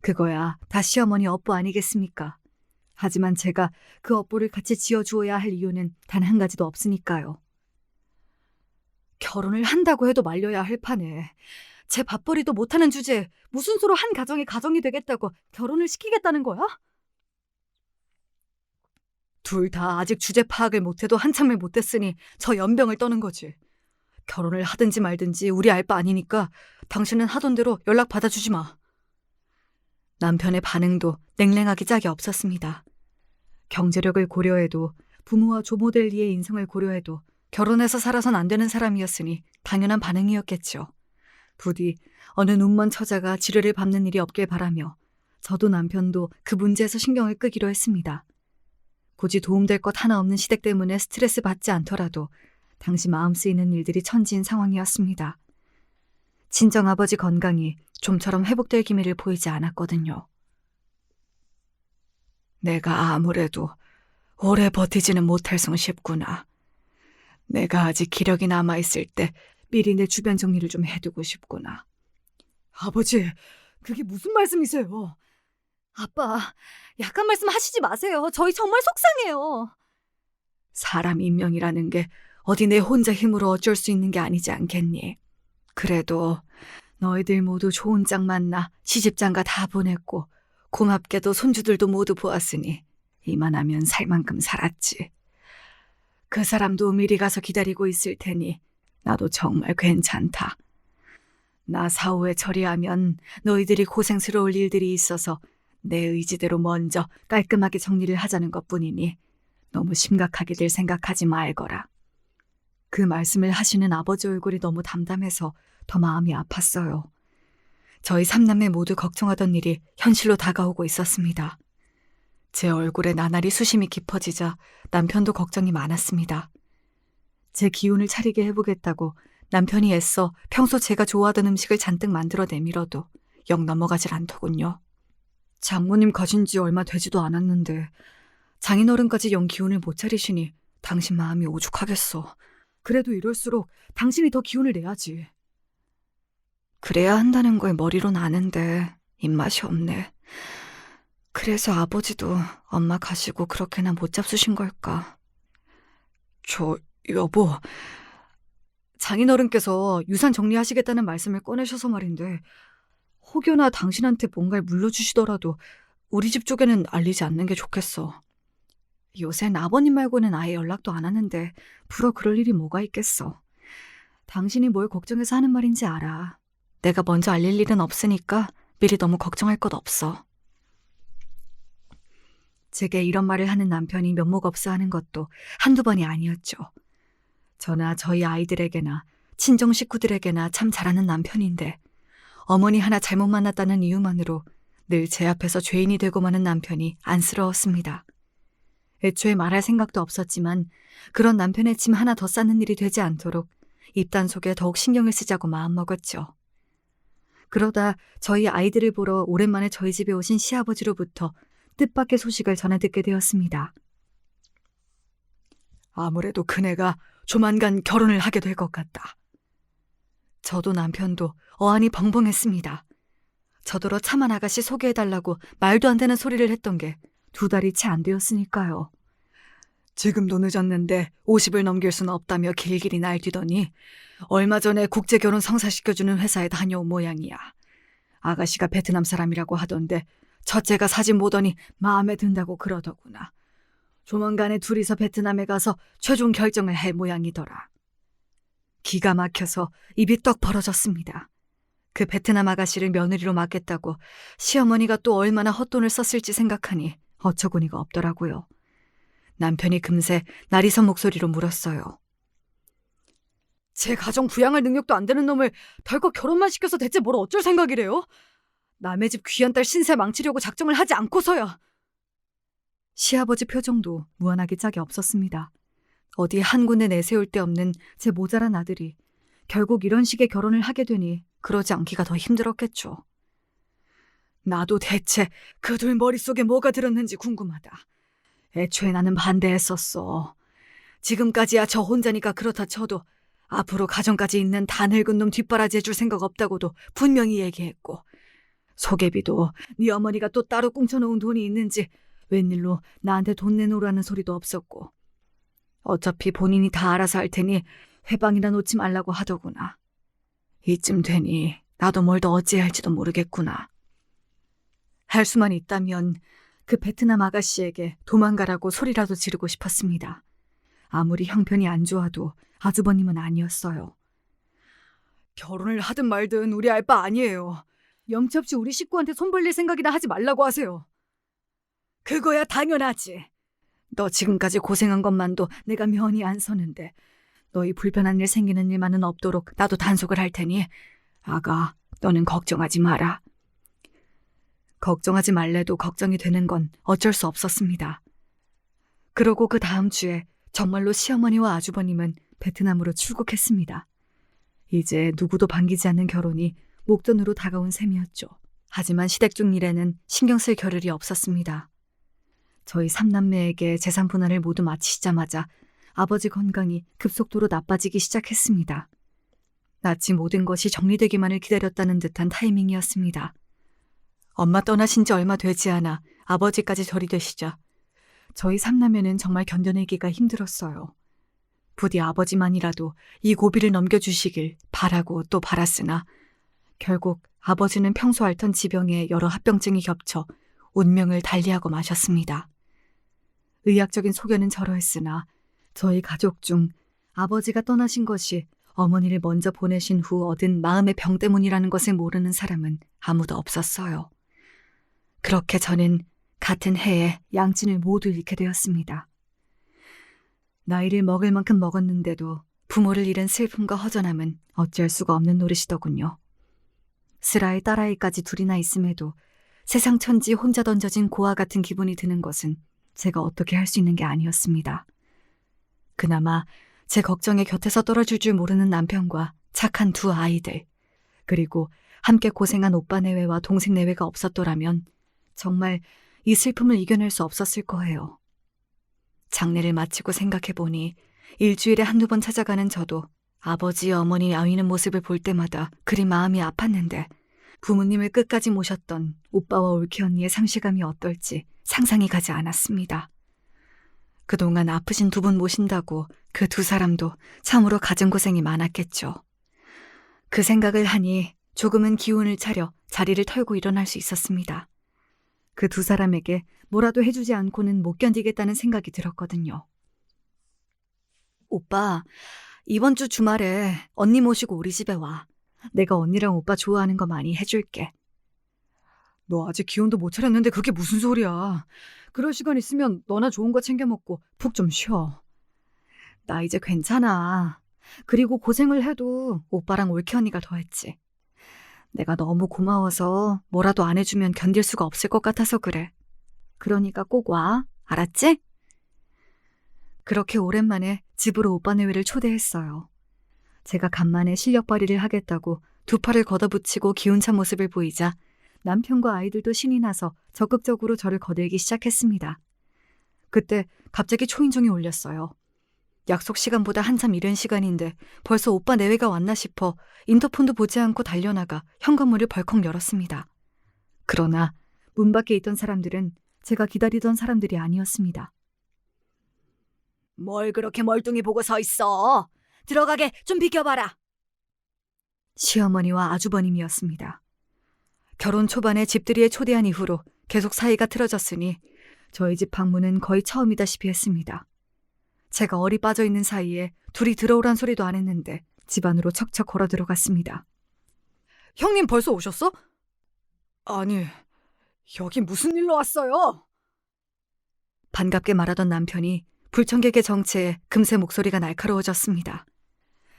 그거야 다 시어머니 업보 아니겠습니까? 하지만 제가 그 업보를 같이 지어주어야 할 이유는 단 한 가지도 없으니까요. 결혼을 한다고 해도 말려야 할 판에 제 밥벌이도 못하는 주제에 무슨 수로 한 가정이 가정이 되겠다고 결혼을 시키겠다는 거야? 둘 다 아직 주제 파악을 못해도 한참을 못했으니 저 연병을 떠는 거지. 결혼을 하든지 말든지 우리 알 바 아니니까 당신은 하던 대로 연락 받아주지 마. 남편의 반응도 냉랭하기 짝이 없었습니다. 경제력을 고려해도 부모와 조모델리의 인성을 고려해도 결혼해서 살아선 안 되는 사람이었으니 당연한 반응이었겠죠. 부디 어느 눈먼 처자가 지뢰를 밟는 일이 없길 바라며 저도 남편도 그 문제에서 신경을 끄기로 했습니다. 굳이 도움될 것 하나 없는 시댁 때문에 스트레스 받지 않더라도 당시 마음 쓰이는 일들이 천지인 상황이었습니다. 친정아버지 건강이 좀처럼 회복될 기미를 보이지 않았거든요. 내가 아무래도 오래 버티지는 못할 성 싶구나. 내가 아직 기력이 남아있을 때 미리 내 주변 정리를 좀 해두고 싶구나. 아버지, 그게 무슨 말씀이세요? 아빠, 약한 말씀 하시지 마세요. 저희 정말 속상해요. 사람 인명이라는 게 어디 내 혼자 힘으로 어쩔 수 있는 게 아니지 않겠니? 그래도 너희들 모두 좋은 짝 만나 시집장가 다 보냈고 고맙게도 손주들도 모두 보았으니 이만하면 살 만큼 살았지. 그 사람도 미리 가서 기다리고 있을 테니 나도 정말 괜찮다. 나 사후에 처리하면 너희들이 고생스러울 일들이 있어서 내 의지대로 먼저 깔끔하게 정리를 하자는 것뿐이니 너무 심각하게들 생각하지 말거라. 그 말씀을 하시는 아버지 얼굴이 너무 담담해서 더 마음이 아팠어요. 저희 삼남매 모두 걱정하던 일이 현실로 다가오고 있었습니다. 제 얼굴에 나날이 수심이 깊어지자 남편도 걱정이 많았습니다. 제 기운을 차리게 해보겠다고 남편이 애써 평소 제가 좋아하던 음식을 잔뜩 만들어 내밀어도 영 넘어가질 않더군요. 장모님 가신 지 얼마 되지도 않았는데 장인어른까지 영 기운을 못 차리시니 당신 마음이 오죽하겠어. 그래도 이럴수록 당신이 더 기운을 내야지. 그래야 한다는 걸 머리로는 아는데 입맛이 없네. 그래서 아버지도 엄마 가시고 그렇게나 못 잡수신 걸까? 여보, 장인어른께서 유산 정리하시겠다는 말씀을 꺼내셔서 말인데 혹여나 당신한테 뭔가를 물려주시더라도 우리 집 쪽에는 알리지 않는 게 좋겠어. 요샌 아버님 말고는 아예 연락도 안 하는데 불어 그럴 일이 뭐가 있겠어. 당신이 뭘 걱정해서 하는 말인지 알아. 내가 먼저 알릴 일은 없으니까 미리 너무 걱정할 것 없어. 제게 이런 말을 하는 남편이 면목 없어 하는 것도 한두 번이 아니었죠. 저나 저희 아이들에게나 친정 식구들에게나 참 잘하는 남편인데 어머니 하나 잘못 만났다는 이유만으로 늘 제 앞에서 죄인이 되고 마는 남편이 안쓰러웠습니다. 애초에 말할 생각도 없었지만 그런 남편의 짐 하나 더 쌓는 일이 되지 않도록 입단 속에 더욱 신경을 쓰자고 마음먹었죠. 그러다 저희 아이들을 보러 오랜만에 저희 집에 오신 시아버지로부터 뜻밖의 소식을 전해 듣게 되었습니다. 아무래도 그네가 조만간 결혼을 하게 될 것 같다. 저도 남편도 어안이 벙벙했습니다. 저더러 차만 아가씨 소개해달라고 말도 안 되는 소리를 했던 게 2달이 채 안 되었으니까요. 지금도 늦었는데 50을 넘길 수는 없다며 길길이 날뛰더니 얼마 전에 국제결혼 성사시켜주는 회사에 다녀온 모양이야. 아가씨가 베트남 사람이라고 하던데 첫째가 사진 보더니 마음에 든다고 그러더구나. 조만간에 둘이서 베트남에 가서 최종 결정을 할 모양이더라. 기가 막혀서 입이 떡 벌어졌습니다. 그 베트남 아가씨를 며느리로 맡겠다고 시어머니가 또 얼마나 헛돈을 썼을지 생각하니 어처구니가 없더라고요. 남편이 금세 나리선 목소리로 물었어요. 제 가정 부양할 능력도 안 되는 놈을 덜컥 결혼만 시켜서 대체 뭘 어쩔 생각이래요? 남의 집 귀한 딸 신세 망치려고 작정을 하지 않고서야. 시아버지 표정도 무한하게 짝이 없었습니다. 어디 한 군데 내세울 데 없는 제 모자란 아들이 결국 이런 식의 결혼을 하게 되니 그러지 않기가 더 힘들었겠죠. 나도 대체 그 둘 머릿속에 뭐가 들었는지 궁금하다. 애초에 나는 반대했었어. 지금까지야 저 혼자니까 그렇다 쳐도 앞으로 가정까지 있는 다 늙은 놈 뒷바라지 해줄 생각 없다고도 분명히 얘기했고 소개비도 네 어머니가 또 따로 꿍쳐놓은 돈이 있는지 웬일로 나한테 돈 내놓으라는 소리도 없었고 어차피 본인이 다 알아서 할 테니 회방이나 놓지 말라고 하더구나. 이쯤 되니 나도 뭘 더 어찌해야 할지도 모르겠구나. 할 수만 있다면 그 베트남 아가씨에게 도망가라고 소리라도 지르고 싶었습니다. 아무리 형편이 안 좋아도 아주버님은 아니었어요. 결혼을 하든 말든 우리 알 바 아니에요. 염치없이 우리 식구한테 손 벌릴 생각이나 하지 말라고 하세요. 그거야 당연하지. 너 지금까지 고생한 것만도 내가 면이 안 서는데 너희 불편한 일 생기는 일만은 없도록 나도 단속을 할 테니 아가, 너는 걱정하지 마라. 걱정하지 말래도 걱정이 되는 건 어쩔 수 없었습니다. 그러고 그 다음 주에 정말로 시어머니와 아주버님은 베트남으로 출국했습니다. 이제 누구도 반기지 않는 결혼이 목전으로 다가온 셈이었죠. 하지만 시댁 중 일에는 신경 쓸 겨를이 없었습니다. 저희 삼남매에게 재산 분할을 모두 마치시자마자 아버지 건강이 급속도로 나빠지기 시작했습니다. 마치 모든 것이 정리되기만을 기다렸다는 듯한 타이밍이었습니다. 엄마 떠나신 지 얼마 되지 않아 아버지까지 절이 되시자 저희 삼남매는 정말 견뎌내기가 힘들었어요. 부디 아버지만이라도 이 고비를 넘겨주시길 바라고 또 바랐으나 결국 아버지는 평소 앓던 지병에 여러 합병증이 겹쳐 운명을 달리하고 마셨습니다. 의학적인 소견은 저러했으나 저희 가족 중 아버지가 떠나신 것이 어머니를 먼저 보내신 후 얻은 마음의 병 때문이라는 것을 모르는 사람은 아무도 없었어요. 그렇게 저는 같은 해에 양친을 모두 잃게 되었습니다. 나이를 먹을 만큼 먹었는데도 부모를 잃은 슬픔과 허전함은 어쩔 수가 없는 노릇이더군요. 슬아의 딸아이까지 둘이나 있음에도 세상 천지 혼자 던져진 고아 같은 기분이 드는 것은 제가 어떻게 할 수 있는 게 아니었습니다. 그나마 제 걱정에 곁에서 떨어질 줄 모르는 남편과 착한 두 아이들, 그리고 함께 고생한 오빠 내외와 동생 내외가 없었더라면 정말 이 슬픔을 이겨낼 수 없었을 거예요. 장례를 마치고 생각해보니 일주일에 한두 번 찾아가는 저도 아버지, 어머니 아위는 모습을 볼 때마다 그리 마음이 아팠는데 부모님을 끝까지 모셨던 오빠와 올케 언니의 상실감이 어떨지 상상이 가지 않았습니다. 그동안 아프신 두 분 모신다고 그 두 사람도 참으로 갖은 고생이 많았겠죠. 그 생각을 하니 조금은 기운을 차려 자리를 털고 일어날 수 있었습니다. 그 두 사람에게 뭐라도 해주지 않고는 못 견디겠다는 생각이 들었거든요. 오빠, 이번 주 주말에 언니 모시고 우리 집에 와. 내가 언니랑 오빠 좋아하는 거 많이 해줄게. 너 아직 기운도 못 차렸는데 그게 무슨 소리야. 그럴 시간 있으면 너나 좋은 거 챙겨 먹고 푹 좀 쉬어. 나 이제 괜찮아. 그리고 고생을 해도 오빠랑 올케 언니가 더 했지. 내가 너무 고마워서 뭐라도 안 해주면 견딜 수가 없을 것 같아서 그래. 그러니까 꼭 와. 알았지? 그렇게 오랜만에 집으로 오빠 내외를 초대했어요. 제가 간만에 실력 발휘를 하겠다고 두 팔을 걷어붙이고 기운찬 모습을 보이자 남편과 아이들도 신이 나서 적극적으로 저를 거들기 시작했습니다. 그때 갑자기 초인종이 울렸어요. 약속 시간보다 한참 이른 시간인데 벌써 오빠 내외가 왔나 싶어 인터폰도 보지 않고 달려나가 현관문을 벌컥 열었습니다. 그러나 문 밖에 있던 사람들은 제가 기다리던 사람들이 아니었습니다. 뭘 그렇게 멀뚱히 보고 서 있어? 들어가게 좀 비켜봐라. 시어머니와 아주버님이었습니다. 결혼 초반에 집들이에 초대한 이후로 계속 사이가 틀어졌으니 저희 집 방문은 거의 처음이다시피 했습니다. 제가 얼이 빠져 있는 사이에 둘이 들어오란 소리도 안 했는데 집 안으로 척척 걸어 들어갔습니다. 형님 벌써 오셨어? 아니, 여기 무슨 일로 왔어요? 반갑게 말하던 남편이 불청객의 정체에 금세 목소리가 날카로워졌습니다.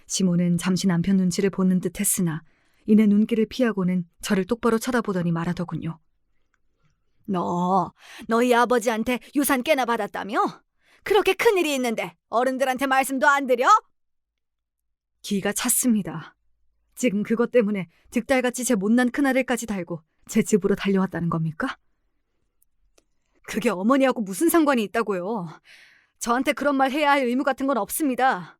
시모는 잠시 남편 눈치를 보는 듯 했으나 이내 눈길을 피하고는 저를 똑바로 쳐다보더니 말하더군요. 너희 아버지한테 유산 꽤나 받았다며? 그렇게 큰일이 있는데 어른들한테 말씀도 안 드려? 기가 찼습니다. 지금 그것 때문에 득달같이 제 못난 큰아들까지 달고 제 집으로 달려왔다는 겁니까? 그게 어머니하고 무슨 상관이 있다고요. 저한테 그런 말 해야 할 의무 같은 건 없습니다.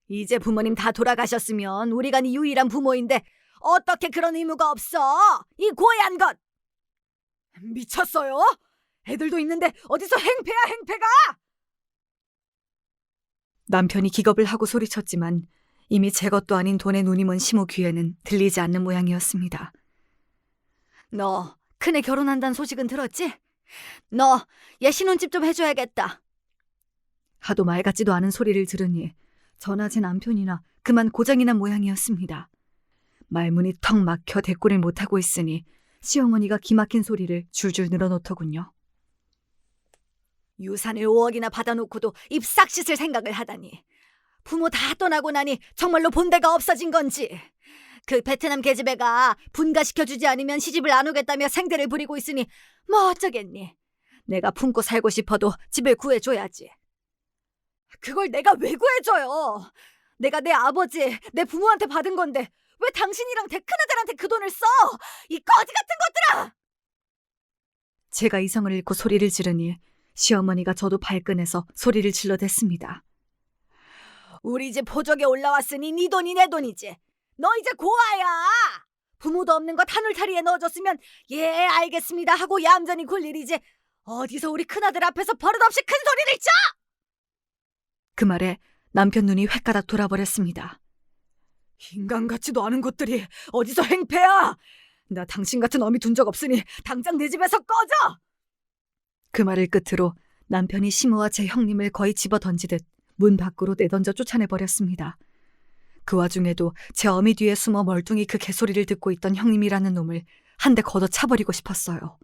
이제 부모님 다 돌아가셨으면 우리가 네 유일한 부모인데 어떻게 그런 의무가 없어? 이 고얀 것! 미쳤어요? 애들도 있는데 어디서 행패야 행패가! 남편이 기겁을 하고 소리쳤지만 이미 제 것도 아닌 돈에 눈이 먼 시모 귀에는 들리지 않는 모양이었습니다. 너 큰애 결혼한다는 소식은 들었지? 너 얘 신혼집 좀 해줘야겠다. 하도 말 같지도 않은 소리를 들으니 저나 제 남편이나 그만 고장이 난 모양이었습니다. 말문이 턱 막혀 대꾸를 못하고 있으니 시어머니가 기막힌 소리를 줄줄 늘어놓더군요. 유산을 5억이나 받아놓고도 입 싹 씻을 생각을 하다니. 부모 다 떠나고 나니 정말로 본데가 없어진 건지. 그 베트남 계집애가 분가시켜주지 않으면 시집을 안 오겠다며 생대를 부리고 있으니 뭐 어쩌겠니. 내가 품고 살고 싶어도 집을 구해줘야지. 그걸 내가 왜 구해줘요? 내가 내 아버지, 내 부모한테 받은 건데 왜 당신이랑 큰아들한테 그 돈을 써? 이 거지 같은 것들아! 제가 이성을 잃고 소리를 지르니 시어머니가 저도 발끈해서 소리를 질러댔습니다. 우리 집 호적에 올라왔으니 네 돈이 내 돈이지. 너 이제 고아야. 부모도 없는 것 한울타리에 넣어줬으면 예 알겠습니다 하고 얌전히 굴 일이지. 어디서 우리 큰아들 앞에서 버릇없이 큰 소리를 쳐! 그 말에 남편 눈이 횟가닥 돌아버렸습니다. 인간 같지도 않은 것들이 어디서 행패야! 나 당신 같은 어미 둔 적 없으니 당장 내 집에서 꺼져! 그 말을 끝으로 남편이 시모와 제 형님을 거의 집어 던지듯 문 밖으로 내던져 쫓아내버렸습니다. 그 와중에도 제 어미 뒤에 숨어 멀뚱히 그 개소리를 듣고 있던 형님이라는 놈을 한 대 걷어 차버리고 싶었어요.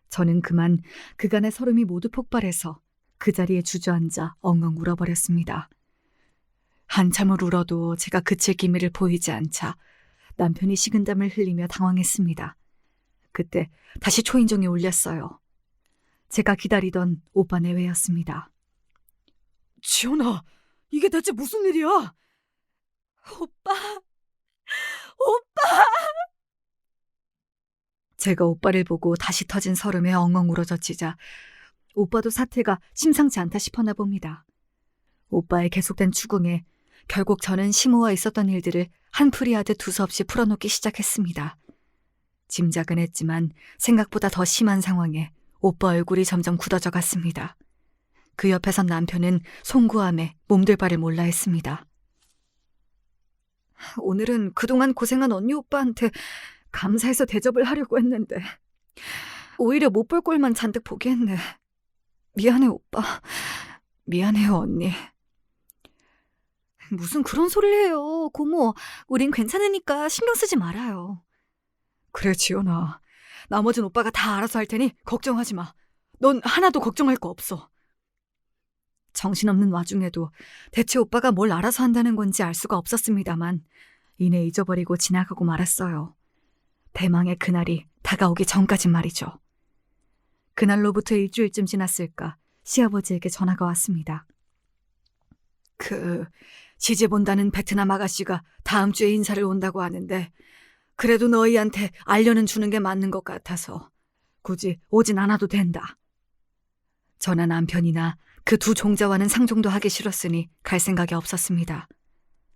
저는 그만 그간의 서름이 모두 폭발해서 그 자리에 주저앉아 엉엉 울어버렸습니다. 한참을 울어도 제가 그칠 기미를 보이지 않자 남편이 식은땀을 흘리며 당황했습니다. 그때 다시 초인종이 울렸어요. 제가 기다리던 오빠 내외였습니다. 지연아, 이게 대체 무슨 일이야? 오빠. 제가 오빠를 보고 다시 터진 서름에 엉엉 울어젖히자 오빠도 사태가 심상치 않다 싶었나 봅니다. 오빠의 계속된 추궁에 결국 저는 시모와 있었던 일들을 한풀이하듯 두서없이 풀어놓기 시작했습니다. 짐작은 했지만 생각보다 더 심한 상황에 오빠 얼굴이 점점 굳어져 갔습니다. 그 옆에선 남편은 송구함에 몸둘 바를 몰라 했습니다. 오늘은 그동안 고생한 언니 오빠한테 감사해서 대접을 하려고 했는데 오히려 못 볼 꼴만 잔뜩 보게 했네. 미안해 오빠. 미안해요 언니. 무슨 그런 소리를 해요. 고모, 우린 괜찮으니까 신경 쓰지 말아요. 그래 지연아. 나머진 오빠가 다 알아서 할 테니 걱정하지 마. 넌 하나도 걱정할 거 없어. 정신없는 와중에도 대체 오빠가 뭘 알아서 한다는 건지 알 수가 없었습니다만 이내 잊어버리고 지나가고 말았어요. 대망의 그날이 다가오기 전까지 말이죠. 그날로부터 일주일쯤 지났을까 시아버지에게 전화가 왔습니다. 시집 온다는 베트남 아가씨가 다음 주에 인사를 온다고 하는데 그래도 너희한테 알려는 주는 게 맞는 것 같아서 굳이 오진 않아도 된다. 저나 남편이나 그 두 종자와는 상종도 하기 싫었으니 갈 생각이 없었습니다.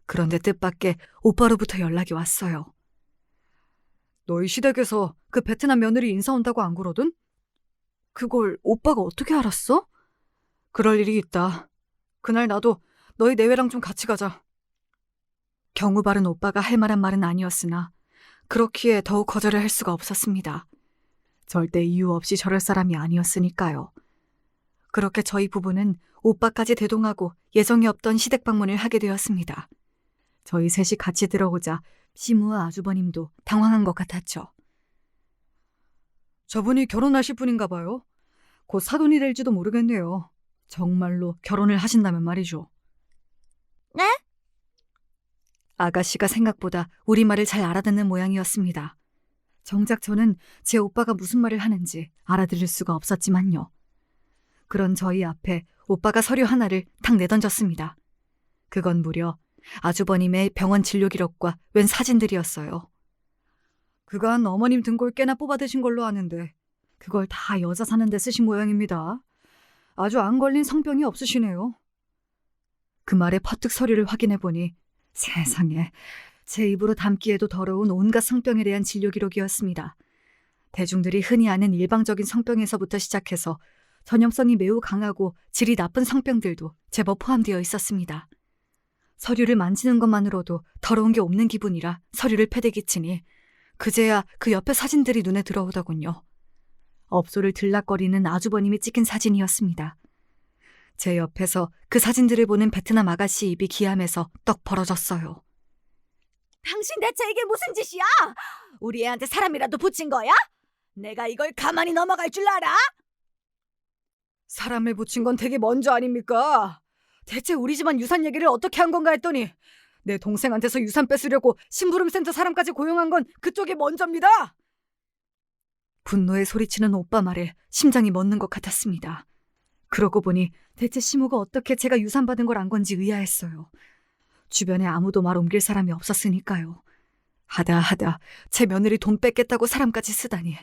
그런데 뜻밖의 오빠로부터 연락이 왔어요. 너희 시댁에서 그 베트남 며느리 인사 온다고 안 그러든? 그걸 오빠가 어떻게 알았어? 그럴 일이 있다. 그날 나도 너희 내외랑 좀 같이 가자. 경우 바른 오빠가 할 만한 말은 아니었으나 그렇기에 더욱 거절을 할 수가 없었습니다. 절대 이유 없이 저럴 사람이 아니었으니까요. 그렇게 저희 부부는 오빠까지 대동하고 예정이 없던 시댁 방문을 하게 되었습니다. 저희 셋이 같이 들어오자 시무와 아주버님도 당황한 것 같았죠. 저분이 결혼하실 분인가 봐요. 곧 사돈이 될지도 모르겠네요. 정말로 결혼을 하신다면 말이죠. 네? 아가씨가 생각보다 우리말을 잘 알아듣는 모양이었습니다. 정작 저는 제 오빠가 무슨 말을 하는지 알아들을 수가 없었지만요. 그런 저희 앞에 오빠가 서류 하나를 탁 내던졌습니다. 그건 무려 아주버님의 병원 진료 기록과 웬 사진들이었어요. 그간 어머님 등골 꽤나 뽑아드신 걸로 아는데 그걸 다 여자 사는 데 쓰신 모양입니다. 아주 안 걸린 성병이 없으시네요. 그 말에 퍼뜩 서류를 확인해보니 세상에 제 입으로 담기에도 더러운 온갖 성병에 대한 진료 기록이었습니다. 대중들이 흔히 아는 일방적인 성병에서부터 시작해서 전염성이 매우 강하고 질이 나쁜 성병들도 제법 포함되어 있었습니다. 서류를 만지는 것만으로도 더러운 게 없는 기분이라 서류를 패대기치니 그제야 그 옆에 사진들이 눈에 들어오더군요. 업소를 들락거리는 아주버님이 찍힌 사진이었습니다. 제 옆에서 그 사진들을 보는 베트남 아가씨 입이 기함에서 떡 벌어졌어요. 당신 대체 이게 무슨 짓이야? 우리 애한테 사람이라도 붙인 거야? 내가 이걸 가만히 넘어갈 줄 알아? 사람을 붙인 건 되게 먼저 아닙니까? 대체 우리 집안 유산 얘기를 어떻게 한 건가 했더니 내 동생한테서 유산 뺏으려고 심부름센터 사람까지 고용한 건 그쪽이 먼저입니다. 분노에 소리치는 오빠 말에 심장이 멎는 것 같았습니다. 그러고 보니 대체 시모가 어떻게 제가 유산 받은 걸 안 건지 의아했어요. 주변에 아무도 말 옮길 사람이 없었으니까요. 하다 제 며느리 돈 뺏겠다고 사람까지 쓰다니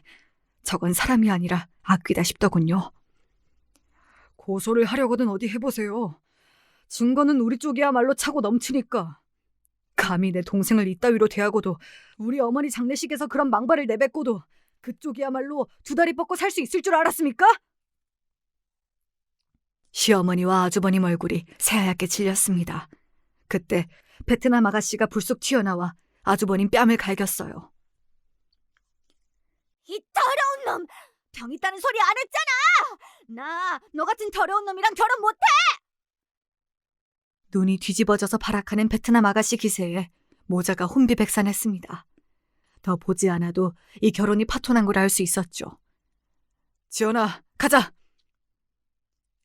저건 사람이 아니라 악귀다 싶더군요. 고소를 하려거든 어디 해보세요. 증거는 우리 쪽이야말로 차고 넘치니까. 감히 내 동생을 이따위로 대하고도 우리 어머니 장례식에서 그런 망발을 내뱉고도 그쪽이야말로 두 다리 뻗고 살 수 있을 줄 알았습니까? 시어머니와 아주버님 얼굴이 새하얗게 질렸습니다. 그때 베트남 아가씨가 불쑥 튀어나와 아주버님 뺨을 갈겼어요. 이 더러운 놈! 병 있다는 소리 안 했잖아! 나 너 같은 더러운 놈이랑 결혼 못해! 눈이 뒤집어져서 발악하는 베트남 아가씨 기세에 모자가 혼비백산했습니다. 더 보지 않아도 이 결혼이 파토난 걸 알 수 있었죠. 지연아, 가자!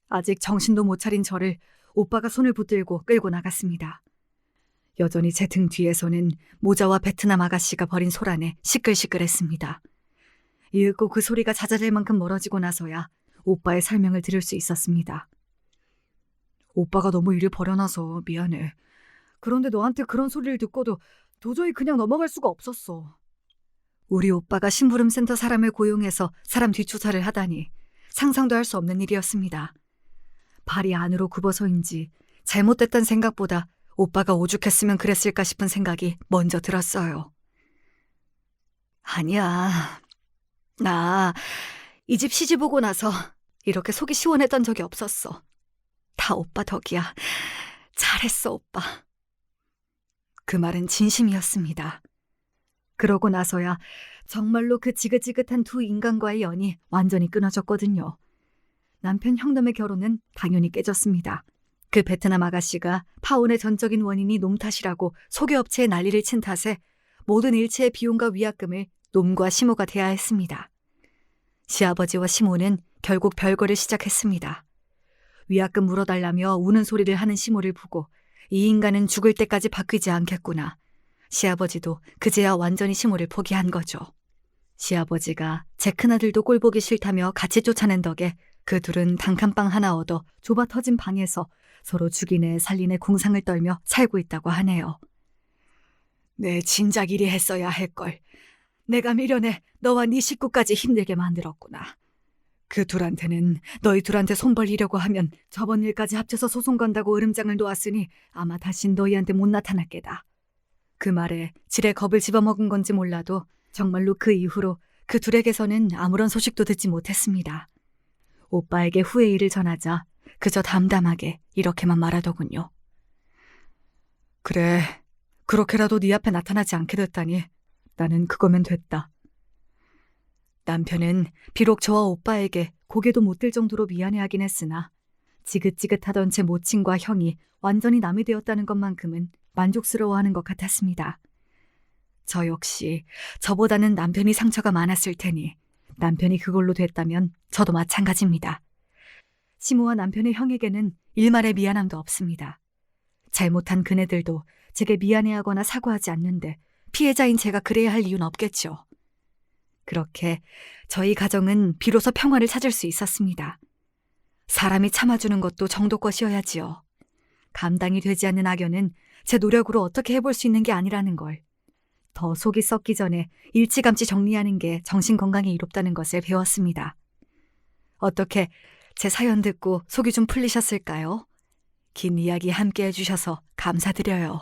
아직 정신도 못 차린 저를 오빠가 손을 붙들고 끌고 나갔습니다. 여전히 제 등 뒤에서는 모자와 베트남 아가씨가 벌인 소란에 시끌시끌했습니다. 이윽고 그 소리가 잦아들 만큼 멀어지고 나서야 오빠의 설명을 들을 수 있었습니다. 오빠가 너무 일을 벌여놔서 미안해. 그런데 너한테 그런 소리를 듣고도 도저히 그냥 넘어갈 수가 없었어. 우리 오빠가 심부름센터 사람을 고용해서 사람 뒷조사를 하다니 상상도 할 수 없는 일이었습니다. 발이 안으로 굽어서인지 잘못됐단 생각보다 오빠가 오죽했으면 그랬을까 싶은 생각이 먼저 들었어요. 아니야. 나 이 집 시집 오고 나서 이렇게 속이 시원했던 적이 없었어. 다 오빠 덕이야. 잘했어, 오빠. 그 말은 진심이었습니다. 그러고 나서야 정말로 그 지긋지긋한 두 인간과의 연이 완전히 끊어졌거든요. 남편 형놈의 결혼은 당연히 깨졌습니다. 그 베트남 아가씨가 파혼의 전적인 원인이 놈 탓이라고 소개업체에 난리를 친 탓에 모든 일체의 비용과 위약금을 놈과 시모가 대야 했습니다. 시아버지와 시모는 결국 별거를 시작했습니다. 위약금 물어달라며 우는 소리를 하는 시모를 보고 이 인간은 죽을 때까지 바뀌지 않겠구나. 시아버지도 그제야 완전히 시모를 포기한 거죠. 시아버지가 제 큰아들도 꼴보기 싫다며 같이 쫓아낸 덕에 그 둘은 단칸방 하나 얻어 좁아 터진 방에서 서로 죽이네 살리네 궁상을 떨며 살고 있다고 하네요. 내 진작 이리 했어야 할걸. 내가 미련해 너와 네 식구까지 힘들게 만들었구나. 그 둘한테는 너희 둘한테 손 벌리려고 하면 저번 일까지 합쳐서 소송 건다고 으름장을 놓았으니 아마 다신 너희한테 못 나타날 게다. 그 말에 지레 겁을 집어먹은 건지 몰라도 정말로 그 이후로 그 둘에게서는 아무런 소식도 듣지 못했습니다. 오빠에게 후의 일을 전하자 그저 담담하게 이렇게만 말하더군요. 그래, 그렇게라도 네 앞에 나타나지 않게 됐다니 나는 그거면 됐다. 남편은 비록 저와 오빠에게 고개도 못 들 정도로 미안해하긴 했으나 지긋지긋하던 제 모친과 형이 완전히 남이 되었다는 것만큼은 만족스러워하는 것 같았습니다. 저 역시 저보다는 남편이 상처가 많았을 테니 남편이 그걸로 됐다면 저도 마찬가지입니다. 시모와 남편의 형에게는 일말의 미안함도 없습니다. 잘못한 그네들도 제게 미안해하거나 사과하지 않는데 피해자인 제가 그래야 할 이유는 없겠죠. 그렇게 저희 가정은 비로소 평화를 찾을 수 있었습니다. 사람이 참아주는 것도 정도껏이어야지요. 감당이 되지 않는 악연은 제 노력으로 어떻게 해볼 수 있는 게 아니라는 걸, 더 속이 썩기 전에 일찌감치 정리하는 게 정신건강에 이롭다는 것을 배웠습니다. 어떻게 제 사연 듣고 속이 좀 풀리셨을까요? 긴 이야기 함께 해주셔서 감사드려요.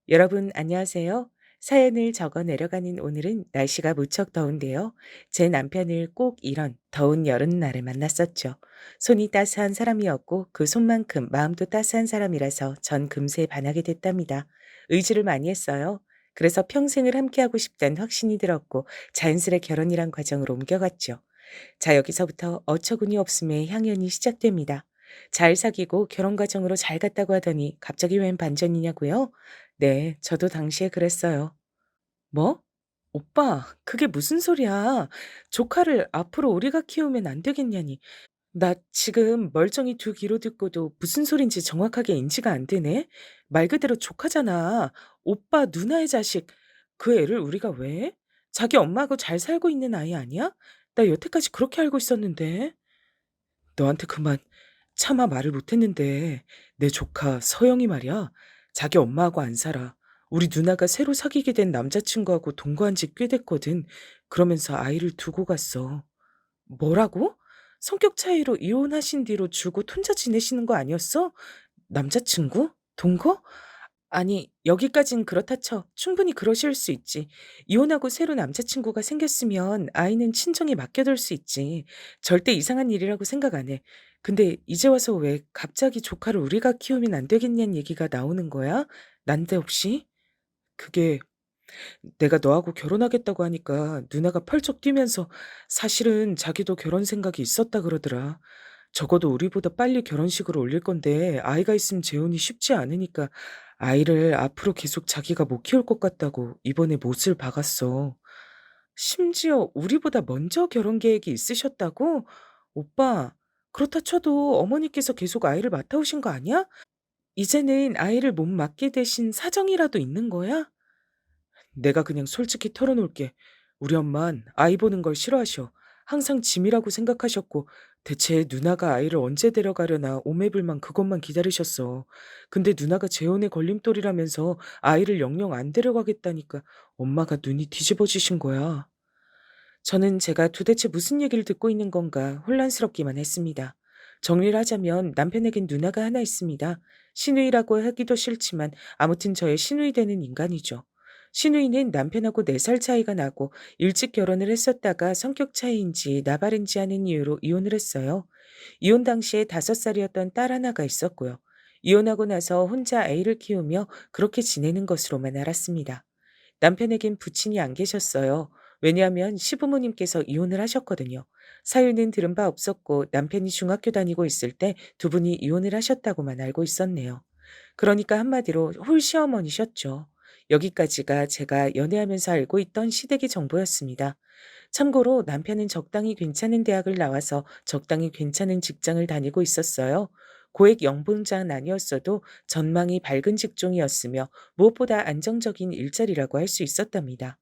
여러분 안녕하세요. 사연을 적어 내려가는 오늘은 날씨가 무척 더운데요. 제 남편을 꼭 이런 더운 여름날에 만났었죠. 손이 따스한 사람이었고 그 손만큼 마음도 따스한 사람이라서 전 금세 반하게 됐답니다. 의지를 많이 했어요. 그래서 평생을 함께하고 싶다는 확신이 들었고 자연스레 결혼이란 과정으로 옮겨갔죠. 자, 여기서부터 어처구니 없음의 향연이 시작됩니다. 잘 사귀고 결혼 과정으로 잘 갔다고 하더니 갑자기 웬 반전이냐고요? 네, 저도 당시에 그랬어요. 뭐? 오빠, 그게 무슨 소리야. 조카를 앞으로 우리가 키우면 안 되겠냐니. 나 지금 멀쩡히 두 귀로 듣고도 무슨 소린지 정확하게 인지가 안 되네. 말 그대로 조카잖아. 오빠 누나의 자식. 그 애를 우리가 왜? 자기 엄마하고 잘 살고 있는 아이 아니야? 나 여태까지 그렇게 알고 있었는데. 너한테 그만 차마 말을 못했는데 내 조카 서영이 말이야. 자기 엄마하고 안 살아. 우리 누나가 새로 사귀게 된 남자친구하고 동거한 지 꽤 됐거든. 그러면서 아이를 두고 갔어. 뭐라고? 성격 차이로 이혼하신 뒤로 줄곧 혼자 지내시는 거 아니었어? 남자친구? 동거? 아니, 여기까진 그렇다 쳐. 충분히 그러실 수 있지. 이혼하고 새로 남자친구가 생겼으면 아이는 친정에 맡겨둘 수 있지. 절대 이상한 일이라고 생각 안 해. 근데 이제 와서 왜 갑자기 조카를 우리가 키우면 안 되겠냐는 얘기가 나오는 거야? 난데없이? 그게 내가 너하고 결혼하겠다고 하니까 누나가 펄쩍 뛰면서 사실은 자기도 결혼 생각이 있었다 그러더라. 적어도 우리보다 빨리 결혼식을 올릴 건데 아이가 있으면 재혼이 쉽지 않으니까 아이를 앞으로 계속 자기가 못 키울 것 같다고 이번에 못을 박았어. 심지어 우리보다 먼저 결혼 계획이 있으셨다고? 오빠, 그렇다 쳐도 어머니께서 계속 아이를 맡아오신 거 아니야? 이제는 아이를 못 맡게 되신 사정이라도 있는 거야? 내가 그냥 솔직히 털어놓을게. 우리 엄만 아이 보는 걸 싫어하셔. 항상 짐이라고 생각하셨고, 대체 누나가 아이를 언제 데려가려나 오매불만 그것만 기다리셨어. 근데 누나가 재혼의 걸림돌이라면서 아이를 영영 안 데려가겠다니까 엄마가 눈이 뒤집어지신 거야. 저는 제가 도대체 무슨 얘기를 듣고 있는 건가 혼란스럽기만 했습니다. 정리를 하자면 남편에겐 누나가 하나 있습니다. 시누이라고 하기도 싫지만 아무튼 저의 시누이 되는 인간이죠. 시누이는 남편하고 4살 차이가 나고 일찍 결혼을 했었다가 성격 차이인지 나발인지 하는 이유로 이혼을 했어요. 이혼 당시에 5살이었던 딸 하나가 있었고요. 이혼하고 나서 혼자 아이를 키우며 그렇게 지내는 것으로만 알았습니다. 남편에겐 부친이 안 계셨어요. 왜냐하면 시부모님께서 이혼을 하셨거든요. 사유는 들은 바 없었고 남편이 중학교 다니고 있을 때 두 분이 이혼을 하셨다고만 알고 있었네요. 그러니까 한마디로 홀시어머니셨죠. 여기까지가 제가 연애하면서 알고 있던 시댁의 정보였습니다. 참고로 남편은 적당히 괜찮은 대학을 나와서 적당히 괜찮은 직장을 다니고 있었어요. 고액 연봉자는 아니었어도 전망이 밝은 직종이었으며 무엇보다 안정적인 일자리라고 할 수 있었답니다.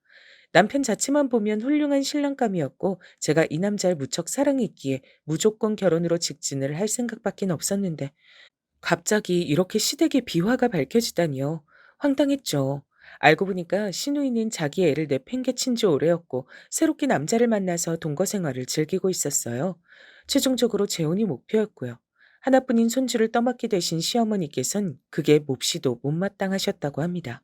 남편 자체만 보면 훌륭한 신랑감이었고 제가 이 남자를 무척 사랑했기에 무조건 결혼으로 직진을 할 생각밖엔 없었는데 갑자기 이렇게 시댁의 비화가 밝혀지다니요. 황당했죠. 알고 보니까 시누이는 자기 애를 내팽개친 지 오래였고 새롭게 남자를 만나서 동거 생활을 즐기고 있었어요. 최종적으로 재혼이 목표였고요. 하나뿐인 손주를 떠맡게 되신 시어머니께선 그게 몹시도 못마땅하셨다고 합니다.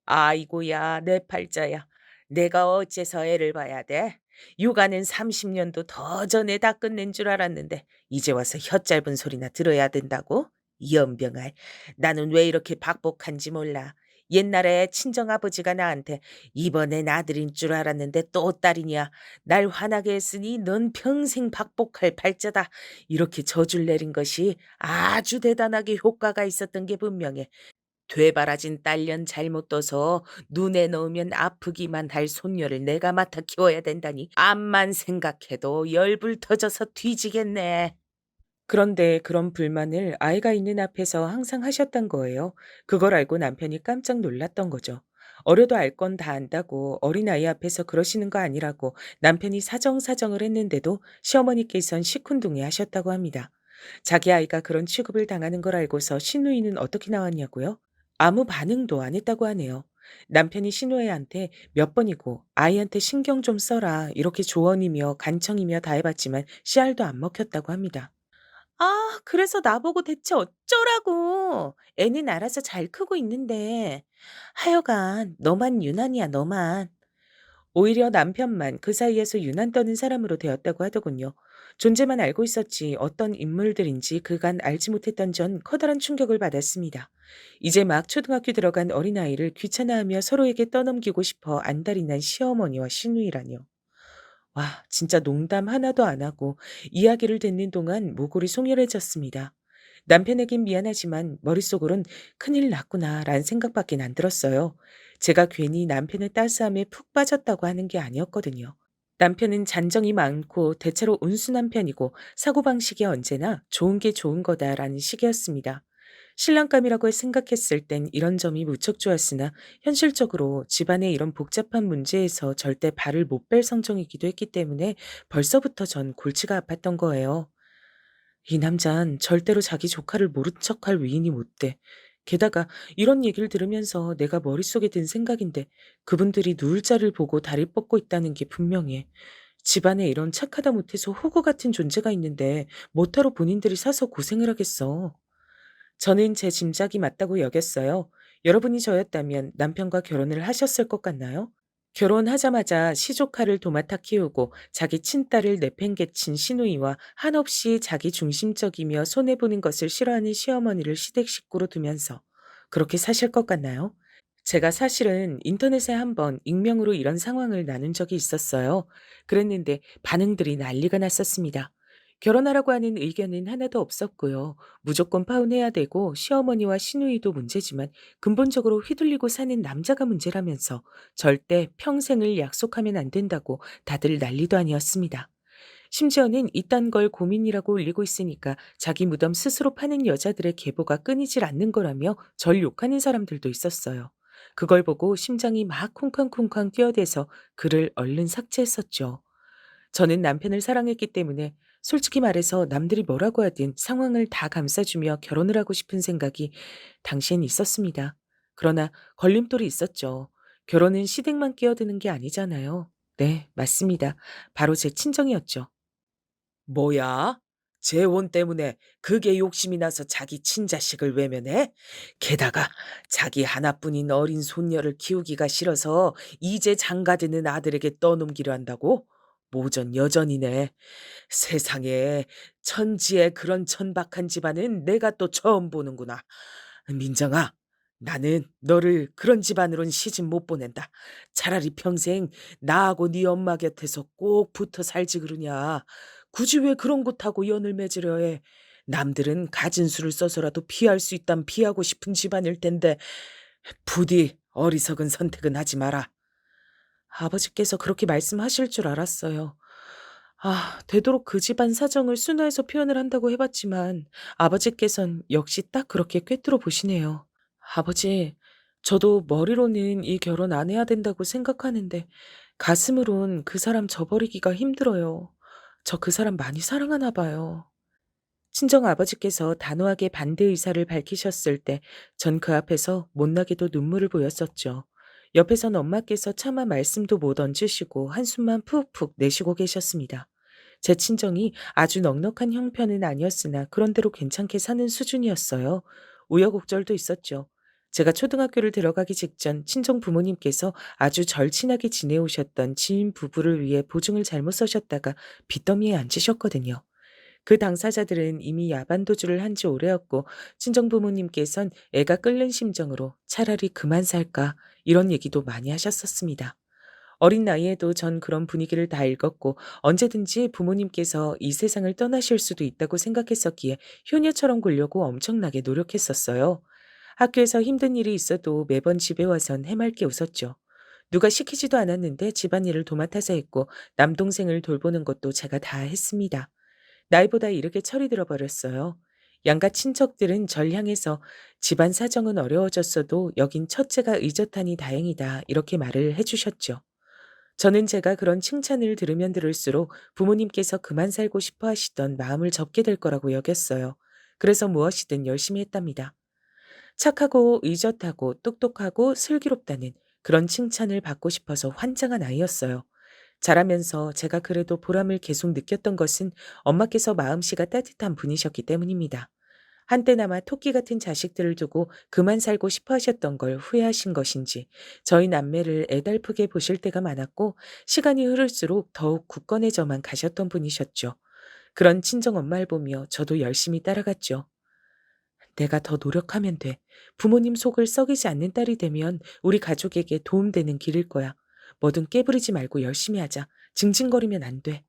아이고야, 내 팔자야. 내가 어째서 애를 봐야 돼? 육아는 30년도 더 전에 다 끝낸 줄 알았는데 이제 와서 혓짧은 소리나 들어야 된다고? 연병아, 나는 왜 이렇게 박복한지 몰라. 옛날에 친정아버지가 나한테 이번엔 아들인 줄 알았는데 또 딸이냐. 날 화나게 했으니 넌 평생 박복할 팔자다. 이렇게 저줄 내린 것이 아주 대단하게 효과가 있었던 게 분명해. 되바라진 딸년 잘못 둬서 눈에 넣으면 아프기만 할 손녀를 내가 맡아 키워야 된다니 암만 생각해도 열불 터져서 뒤지겠네. 그런데 그런 불만을 아이가 있는 앞에서 항상 하셨던 거예요. 그걸 알고 남편이 깜짝 놀랐던 거죠. 어려도 알 건 다 안다고 어린아이 앞에서 그러시는 거 아니라고 남편이 사정사정을 했는데도 시어머니께선 시큰둥해 하셨다고 합니다. 자기 아이가 그런 취급을 당하는 걸 알고서 시누이는 어떻게 나왔냐고요? 아무 반응도 안 했다고 하네요. 남편이 시누이한테 몇 번이고 아이한테 신경 좀 써라 이렇게 조언이며 간청이며 다 해봤지만 씨알도 안 먹혔다고 합니다. 아, 그래서 나보고 대체 어쩌라고. 애는 알아서 잘 크고 있는데. 하여간 너만 유난이야, 너만. 오히려 남편만 그 사이에서 유난 떠는 사람으로 되었다고 하더군요. 존재만 알고 있었지 어떤 인물들인지 그간 알지 못했던 전 커다란 충격을 받았습니다. 이제 막 초등학교 들어간 어린아이를 귀찮아하며 서로에게 떠넘기고 싶어 안달이 난 시어머니와 시누이라뇨. 와, 진짜 농담 하나도 안 하고 이야기를 듣는 동안 모골이 송열해졌습니다. 남편에겐 미안하지만 머릿속으론 큰일 났구나라는 생각밖에 안 들었어요. 제가 괜히 남편의 따스함에 푹 빠졌다고 하는 게 아니었거든요. 남편은 잔정이 많고 대체로 온순한 편이고 사고방식이 언제나 좋은 게 좋은 거다라는 식이었습니다. 신랑감이라고 생각했을 땐 이런 점이 무척 좋았으나 현실적으로 집안의 이런 복잡한 문제에서 절대 발을 못 뺄 성정이기도 했기 때문에 벌써부터 전 골치가 아팠던 거예요. 이 남잔 절대로 자기 조카를 모른 척할 위인이 못 돼. 게다가 이런 얘기를 들으면서 내가 머릿속에 든 생각인데 그분들이 누울 자를 보고 다리 뻗고 있다는 게 분명해. 집안에 이런 착하다 못해서 호구 같은 존재가 있는데 뭐하러 본인들이 사서 고생을 하겠어. 저는 제 짐작이 맞다고 여겼어요. 여러분이 저였다면 남편과 결혼을 하셨을 것 같나요? 결혼하자마자 시조카를 도맡아 키우고 자기 친딸을 내팽개친 시누이와 한없이 자기 중심적이며 손해보는 것을 싫어하는 시어머니를 시댁 식구로 두면서 그렇게 사실 것 같나요? 제가 사실은 인터넷에 한번 익명으로 이런 상황을 나눈 적이 있었어요. 그랬는데 반응들이 난리가 났었습니다. 결혼하라고 하는 의견은 하나도 없었고요. 무조건 파혼해야 되고 시어머니와 시누이도 문제지만 근본적으로 휘둘리고 사는 남자가 문제라면서 절대 평생을 약속하면 안 된다고 다들 난리도 아니었습니다. 심지어는 이딴 걸 고민이라고 올리고 있으니까 자기 무덤 스스로 파는 여자들의 계보가 끊이질 않는 거라며 절 욕하는 사람들도 있었어요. 그걸 보고 심장이 막 쿵쾅쿵쾅 뛰어대서 글을 얼른 삭제했었죠. 저는 남편을 사랑했기 때문에 솔직히 말해서 남들이 뭐라고 하든 상황을 다 감싸주며 결혼을 하고 싶은 생각이 당시엔 있었습니다. 그러나 걸림돌이 있었죠. 결혼은 시댁만 끼어드는 게 아니잖아요. 네, 맞습니다. 바로 제 친정이었죠. 뭐야? 재혼 때문에 그게 욕심이 나서 자기 친자식을 외면해? 게다가 자기 하나뿐인 어린 손녀를 키우기가 싫어서 이제 장가드는 아들에게 떠넘기려 한다고? 모전 여전이네. 세상에 천지에 그런 천박한 집안은 내가 또 처음 보는구나. 민정아, 나는 너를 그런 집안으론 시집 못 보낸다. 차라리 평생 나하고 네 엄마 곁에서 꼭 붙어 살지 그러냐. 굳이 왜 그런 곳하고 연을 맺으려 해. 남들은 가진 수를 써서라도 피할 수 있다면 피하고 싶은 집안일 텐데 부디 어리석은 선택은 하지 마라. 아버지께서 그렇게 말씀하실 줄 알았어요. 되도록 그 집안 사정을 순화해서 표현을 한다고 해봤지만 아버지께선 역시 딱 그렇게 꿰뚫어 보시네요. 아버지, 저도 머리로는 이 결혼 안 해야 된다고 생각하는데 가슴으론 그 사람 저버리기가 힘들어요. 저 그 사람 많이 사랑하나 봐요. 친정 아버지께서 단호하게 반대 의사를 밝히셨을 때 전 그 앞에서 못나게도 눈물을 보였었죠. 옆에선 엄마께서 차마 말씀도 못 얹으시고 한숨만 푹푹 내쉬고 계셨습니다. 제 친정이 아주 넉넉한 형편은 아니었으나 그런대로 괜찮게 사는 수준이었어요. 우여곡절도 있었죠. 제가 초등학교를 들어가기 직전 친정 부모님께서 아주 절친하게 지내오셨던 지인 부부를 위해 보증을 잘못 서셨다가 빚더미에 앉으셨거든요. 그 당사자들은 이미 야반도주를 한 지 오래였고 친정 부모님께선 애가 끓는 심정으로 차라리 그만 살까 이런 얘기도 많이 하셨었습니다. 어린 나이에도 전 그런 분위기를 다 읽었고 언제든지 부모님께서 이 세상을 떠나실 수도 있다고 생각했었기에 효녀처럼 굴려고 엄청나게 노력했었어요. 학교에서 힘든 일이 있어도 매번 집에 와선 해맑게 웃었죠. 누가 시키지도 않았는데 집안일을 도맡아서 했고 남동생을 돌보는 것도 제가 다 했습니다. 나이보다 이르게 철이 들어버렸어요. 양가 친척들은 절 향해서 집안 사정은 어려워졌어도 여긴 첫째가 의젓하니 다행이다 이렇게 말을 해주셨죠. 저는 제가 그런 칭찬을 들으면 들을수록 부모님께서 그만 살고 싶어 하시던 마음을 접게 될 거라고 여겼어요. 그래서 무엇이든 열심히 했답니다. 착하고 의젓하고 똑똑하고 슬기롭다는 그런 칭찬을 받고 싶어서 환장한 아이였어요. 자라면서 제가 그래도 보람을 계속 느꼈던 것은 엄마께서 마음씨가 따뜻한 분이셨기 때문입니다. 한때나마 토끼 같은 자식들을 두고 그만 살고 싶어 하셨던 걸 후회하신 것인지 저희 남매를 애달프게 보실 때가 많았고 시간이 흐를수록 더욱 굳건해져만 가셨던 분이셨죠. 그런 친정 엄마를 보며 저도 열심히 따라갔죠. 내가 더 노력하면 돼. 부모님 속을 썩이지 않는 딸이 되면 우리 가족에게 도움되는 길일 거야. 뭐든 깨부리지 말고 열심히 하자. 징징거리면 안 돼.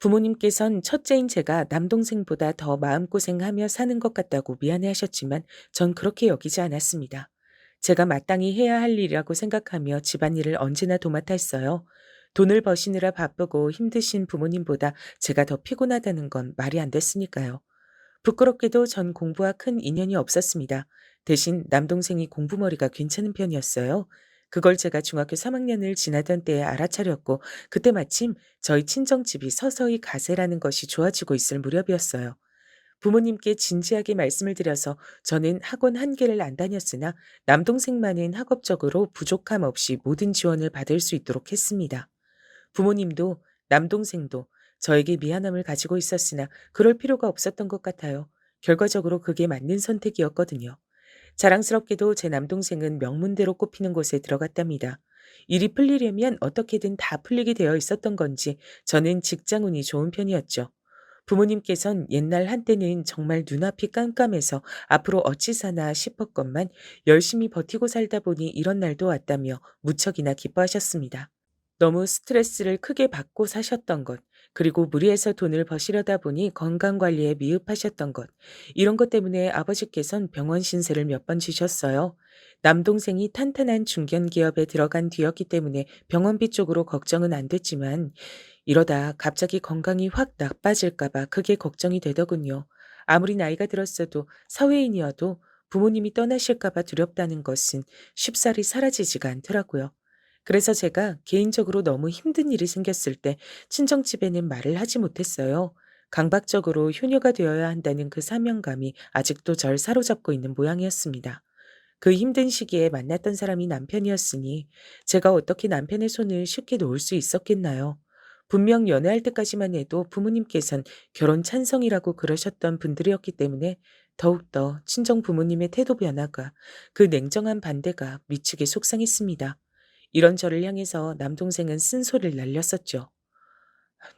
부모님께선 첫째인 제가 남동생보다 더 마음고생하며 사는 것 같다고 미안해 하셨지만 전 그렇게 여기지 않았습니다. 제가 마땅히 해야 할 일이라고 생각하며 집안일을 언제나 도맡아 했어요. 돈을 버시느라 바쁘고 힘드신 부모님보다 제가 더 피곤하다는 건 말이 안 됐으니까요. 부끄럽게도 전 공부와 큰 인연이 없었습니다. 대신 남동생이 공부머리가 괜찮은 편이었어요. 그걸 제가 중학교 3학년을 지나던 때에 알아차렸고, 그때 마침 저희 친정집이 서서히 가세라는 것이 좋아지고 있을 무렵이었어요. 부모님께 진지하게 말씀을 드려서 저는 학원 한 개를 안 다녔으나 남동생만은 학업적으로 부족함 없이 모든 지원을 받을 수 있도록 했습니다. 부모님도 남동생도 저에게 미안함을 가지고 있었으나 그럴 필요가 없었던 것 같아요. 결과적으로 그게 맞는 선택이었거든요. 자랑스럽게도 제 남동생은 명문대로 꼽히는 곳에 들어갔답니다. 일이 풀리려면 어떻게든 다 풀리게 되어 있었던 건지 저는 직장운이 좋은 편이었죠. 부모님께선 옛날 한때는 정말 눈앞이 깜깜해서 앞으로 어찌 사나 싶었건만 열심히 버티고 살다 보니 이런 날도 왔다며 무척이나 기뻐하셨습니다. 너무 스트레스를 크게 받고 사셨던 것, 그리고 무리해서 돈을 버시려다 보니 건강 관리에 미흡하셨던 것, 이런 것 때문에 아버지께선 병원 신세를 몇 번 지셨어요. 남동생이 탄탄한 중견 기업에 들어간 뒤였기 때문에 병원비 쪽으로 걱정은 안 됐지만 이러다 갑자기 건강이 확 나빠질까봐 그게 걱정이 되더군요. 아무리 나이가 들었어도 사회인이어도 부모님이 떠나실까봐 두렵다는 것은 쉽사리 사라지지가 않더라고요. 그래서 제가 개인적으로 너무 힘든 일이 생겼을 때 친정집에는 말을 하지 못했어요. 강박적으로 효녀가 되어야 한다는 그 사명감이 아직도 절 사로잡고 있는 모양이었습니다. 그 힘든 시기에 만났던 사람이 남편이었으니 제가 어떻게 남편의 손을 쉽게 놓을 수 있었겠나요? 분명 연애할 때까지만 해도 부모님께선 결혼 찬성이라고 그러셨던 분들이었기 때문에 더욱더 친정 부모님의 태도 변화가, 그 냉정한 반대가 미치게 속상했습니다. 이런 저를 향해서 남동생은 쓴소리를 날렸었죠.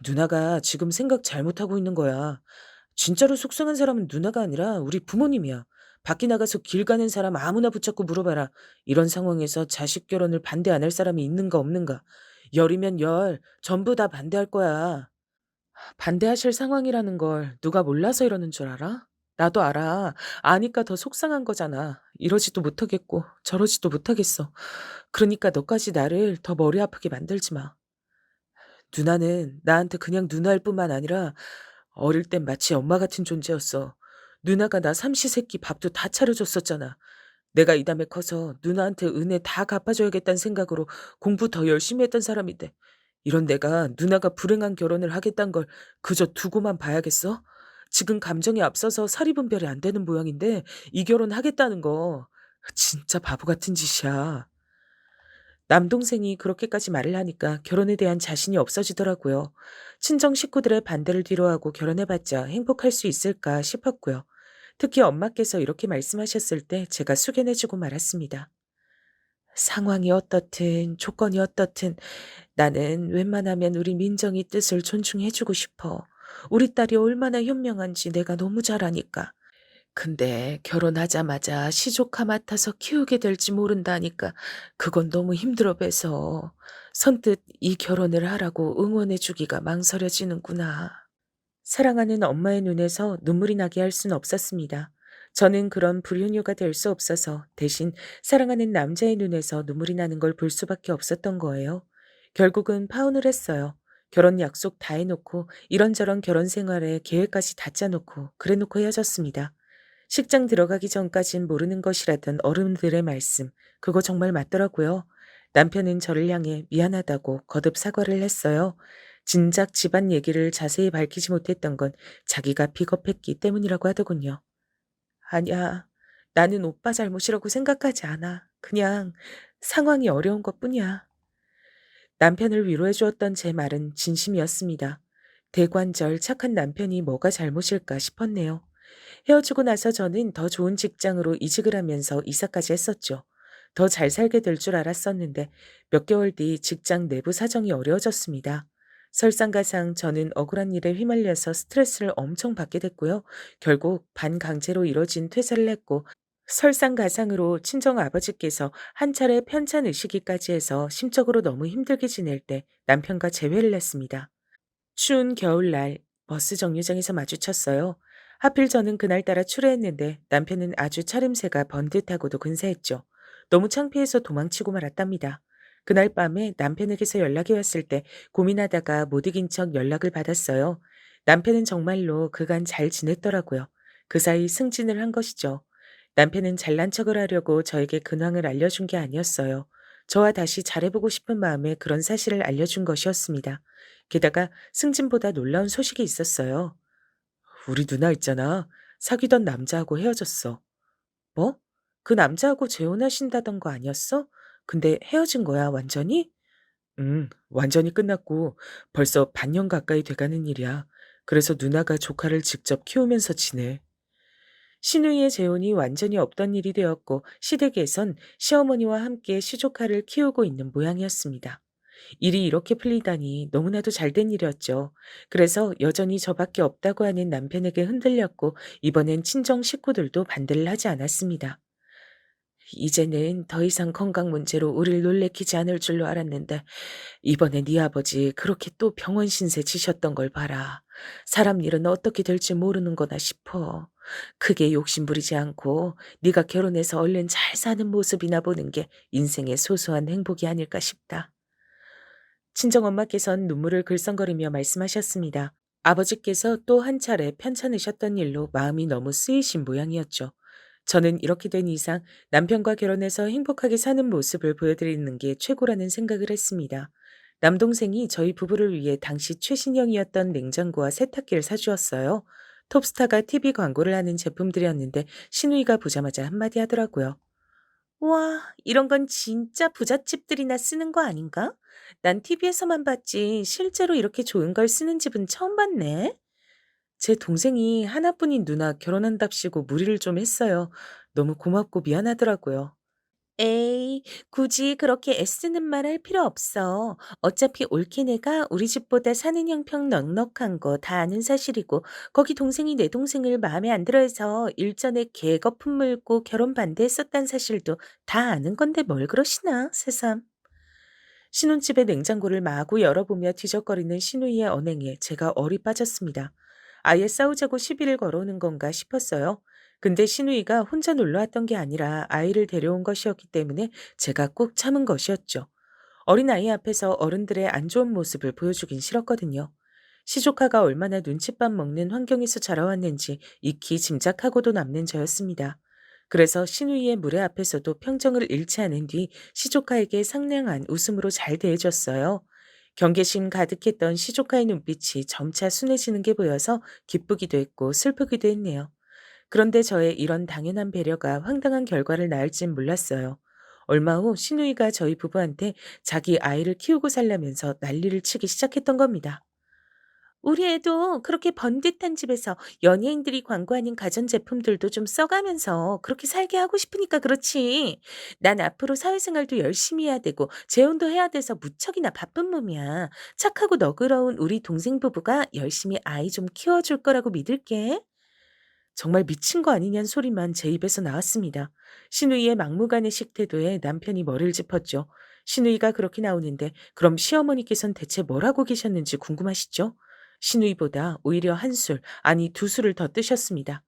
누나가 지금 생각 잘못하고 있는 거야. 진짜로 속상한 사람은 누나가 아니라 우리 부모님이야. 밖에 나가서 길 가는 사람 아무나 붙잡고 물어봐라. 이런 상황에서 자식 결혼을 반대 안 할 사람이 있는가 없는가. 열이면 열, 전부 다 반대할 거야. 반대하실 상황이라는 걸 누가 몰라서 이러는 줄 알아? 나도 알아. 아니까 더 속상한 거잖아. 이러지도 못하겠고 저러지도 못하겠어. 그러니까 너까지 나를 더 머리 아프게 만들지 마. 누나는 나한테 그냥 누나일 뿐만 아니라 어릴 땐 마치 엄마 같은 존재였어. 누나가 나 삼시세끼 밥도 다 차려줬었잖아. 내가 이 다음에 커서 누나한테 은혜 다 갚아줘야겠다는 생각으로 공부 더 열심히 했던 사람인데 이런 내가 누나가 불행한 결혼을 하겠다는 걸 그저 두고만 봐야겠어? 지금 감정이 앞서서 사리분별이 안 되는 모양인데 이 결혼 하겠다는 거 진짜 바보 같은 짓이야. 남동생이 그렇게까지 말을 하니까 결혼에 대한 자신이 없어지더라고요. 친정 식구들의 반대를 뒤로하고 결혼해봤자 행복할 수 있을까 싶었고요. 특히 엄마께서 이렇게 말씀하셨을 때 제가 숙연해지고 말았습니다. 상황이 어떻든 조건이 어떻든 나는 웬만하면 우리 민정이 뜻을 존중해주고 싶어. 우리 딸이 얼마나 현명한지 내가 너무 잘 아니까. 근데 결혼하자마자 시조카 맡아서 키우게 될지 모른다니까 그건 너무 힘들어 배서 선뜻 이 결혼을 하라고 응원해 주기가 망설여지는구나. 사랑하는 엄마의 눈에서 눈물이 나게 할 순 없었습니다. 저는 그런 불효녀가 될 수 없어서 대신 사랑하는 남자의 눈에서 눈물이 나는 걸 볼 수밖에 없었던 거예요. 결국은 파혼을 했어요. 결혼 약속 다 해놓고 이런저런 결혼 생활에 계획까지 다 짜놓고 그래놓고 헤어졌습니다. 식장 들어가기 전까진 모르는 것이라던 어른들의 말씀, 그거 정말 맞더라고요. 남편은 저를 향해 미안하다고 거듭 사과를 했어요. 진작 집안 얘기를 자세히 밝히지 못했던 건 자기가 비겁했기 때문이라고 하더군요. 아니야, 나는 오빠 잘못이라고 생각하지 않아. 그냥 상황이 어려운 것 뿐이야. 남편을 위로해 주었던 제 말은 진심이었습니다. 대관절 착한 남편이 뭐가 잘못일까 싶었네요. 헤어지고 나서 저는 더 좋은 직장으로 이직을 하면서 이사까지 했었죠. 더 잘 살게 될 줄 알았었는데 몇 개월 뒤 직장 내부 사정이 어려워졌습니다. 설상가상 저는 억울한 일에 휘말려서 스트레스를 엄청 받게 됐고요. 결국 반강제로 이뤄진 퇴사를 했고 설상가상으로 친정 아버지께서 한 차례 편찬 의식기까지 해서 심적으로 너무 힘들게 지낼 때 남편과 재회를 했습니다. 추운 겨울날 버스 정류장에서 마주쳤어요. 하필 저는 그날따라 출애했는데 남편은 아주 차림새가 번듯하고도 근사했죠. 너무 창피해서 도망치고 말았답니다. 그날 밤에 남편에게서 연락이 왔을 때 고민하다가 못 이긴 척 연락을 받았어요. 남편은 정말로 그간 잘 지냈더라고요. 그 사이 승진을 한 것이죠. 남편은 잘난 척을 하려고 저에게 근황을 알려준 게 아니었어요. 저와 다시 잘해보고 싶은 마음에 그런 사실을 알려준 것이었습니다. 게다가 승진보다 놀라운 소식이 있었어요. 우리 누나 있잖아. 사귀던 남자하고 헤어졌어. 뭐? 그 남자하고 재혼하신다던 거 아니었어? 근데 헤어진 거야, 완전히? 완전히 끝났고 벌써 반년 가까이 돼가는 일이야. 그래서 누나가 조카를 직접 키우면서 지내. 시누이의 재혼이 완전히 없던 일이 되었고 시댁에선 시어머니와 함께 시조카를 키우고 있는 모양이었습니다. 일이 이렇게 풀리다니 너무나도 잘된 일이었죠. 그래서 여전히 저밖에 없다고 하는 남편에게 흔들렸고 이번엔 친정 식구들도 반대를 하지 않았습니다. 이제는 더 이상 건강 문제로 우릴 놀래키지 않을 줄로 알았는데 이번에 네 아버지 그렇게 또 병원 신세 지셨던 걸 봐라. 사람 일은 어떻게 될지 모르는 거다 싶어. 크게 욕심부리지 않고 네가 결혼해서 얼른 잘 사는 모습이나 보는 게 인생의 소소한 행복이 아닐까 싶다. 친정엄마께선 눈물을 글썽거리며 말씀하셨습니다. 아버지께서 또 한 차례 편찮으셨던 일로 마음이 너무 쓰이신 모양이었죠. 저는 이렇게 된 이상 남편과 결혼해서 행복하게 사는 모습을 보여드리는 게 최고라는 생각을 했습니다. 남동생이 저희 부부를 위해 당시 최신형이었던 냉장고와 세탁기를 사주었어요. 톱스타가 TV 광고를 하는 제품들이었는데 신우이가 보자마자 한마디 하더라고요. 와, 이런 건 진짜 부잣집들이나 쓰는 거 아닌가? 난 TV에서만 봤지 실제로 이렇게 좋은 걸 쓰는 집은 처음 봤네. 제 동생이 하나뿐인 누나 결혼한답시고 무리를 좀 했어요. 너무 고맙고 미안하더라고요. 에이, 굳이 그렇게 애쓰는 말 할 필요 없어. 어차피 올케 내가 우리 집보다 사는 형평 넉넉한 거 다 아는 사실이고, 거기 동생이 내 동생을 마음에 안 들어 해서 일전에 개거품 물고 결혼 반대했었단 사실도 다 아는 건데 뭘 그러시나, 새삼. 신혼집의 냉장고를 마구 열어보며 뒤적거리는 신우이의 언행에 제가 얼이 빠졌습니다. 아예 싸우자고 시비를 걸어오는 건가 싶었어요. 근데 신우이가 혼자 놀러 왔던 게 아니라 아이를 데려온 것이었기 때문에 제가 꾹 참은 것이었죠. 어린아이 앞에서 어른들의 안 좋은 모습을 보여주긴 싫었거든요. 시조카가 얼마나 눈칫밥 먹는 환경에서 자라왔는지 익히 짐작하고도 남는 저였습니다. 그래서 신우이의 무례 앞에서도 평정을 잃지 않은 뒤 시조카에게 상냥한 웃음으로 잘 대해줬어요. 경계심 가득했던 시조카의 눈빛이 점차 순해지는 게 보여서 기쁘기도 했고 슬프기도 했네요. 그런데 저의 이런 당연한 배려가 황당한 결과를 낳을진 몰랐어요. 얼마 후 신우이가 저희 부부한테 자기 아이를 키우고 살려면서 난리를 치기 시작했던 겁니다. 우리 애도 그렇게 번듯한 집에서 연예인들이 광고하는 가전제품들도 좀 써가면서 그렇게 살게 하고 싶으니까 그렇지. 난 앞으로 사회생활도 열심히 해야 되고 재혼도 해야 돼서 무척이나 바쁜 몸이야. 착하고 너그러운 우리 동생 부부가 열심히 아이 좀 키워줄 거라고 믿을게. 정말 미친 거 아니냐는 소리만 제 입에서 나왔습니다. 신우이의 막무가내식 태도에 남편이 머리를 짚었죠. 신우이가 그렇게 나오는데 그럼 시어머니께선 대체 뭘 하고 계셨는지 궁금하시죠? 신우이보다 오히려 한술, 아니 두 술을 더 뜨셨습니다.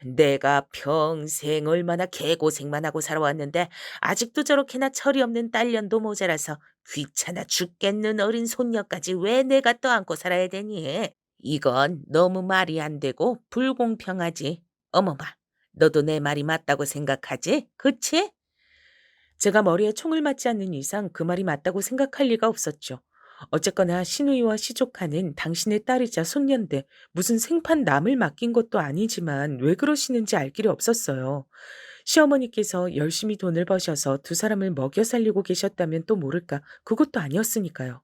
내가 평생 얼마나 개고생만 하고 살아왔는데 아직도 저렇게나 철이 없는 딸년도 모자라서 귀찮아 죽겠는 어린 손녀까지 왜 내가 떠안고 살아야 되니? 이건 너무 말이 안 되고 불공평하지. 어머마, 너도 내 말이 맞다고 생각하지? 그치? 제가 머리에 총을 맞지 않는 이상 그 말이 맞다고 생각할 리가 없었죠. 어쨌거나 신우이와 시조카는 당신의 딸이자 손녀인데 무슨 생판 남을 맡긴 것도 아니지만 왜 그러시는지 알 길이 없었어요. 시어머니께서 열심히 돈을 버셔서 두 사람을 먹여 살리고 계셨다면 또 모를까 그것도 아니었으니까요.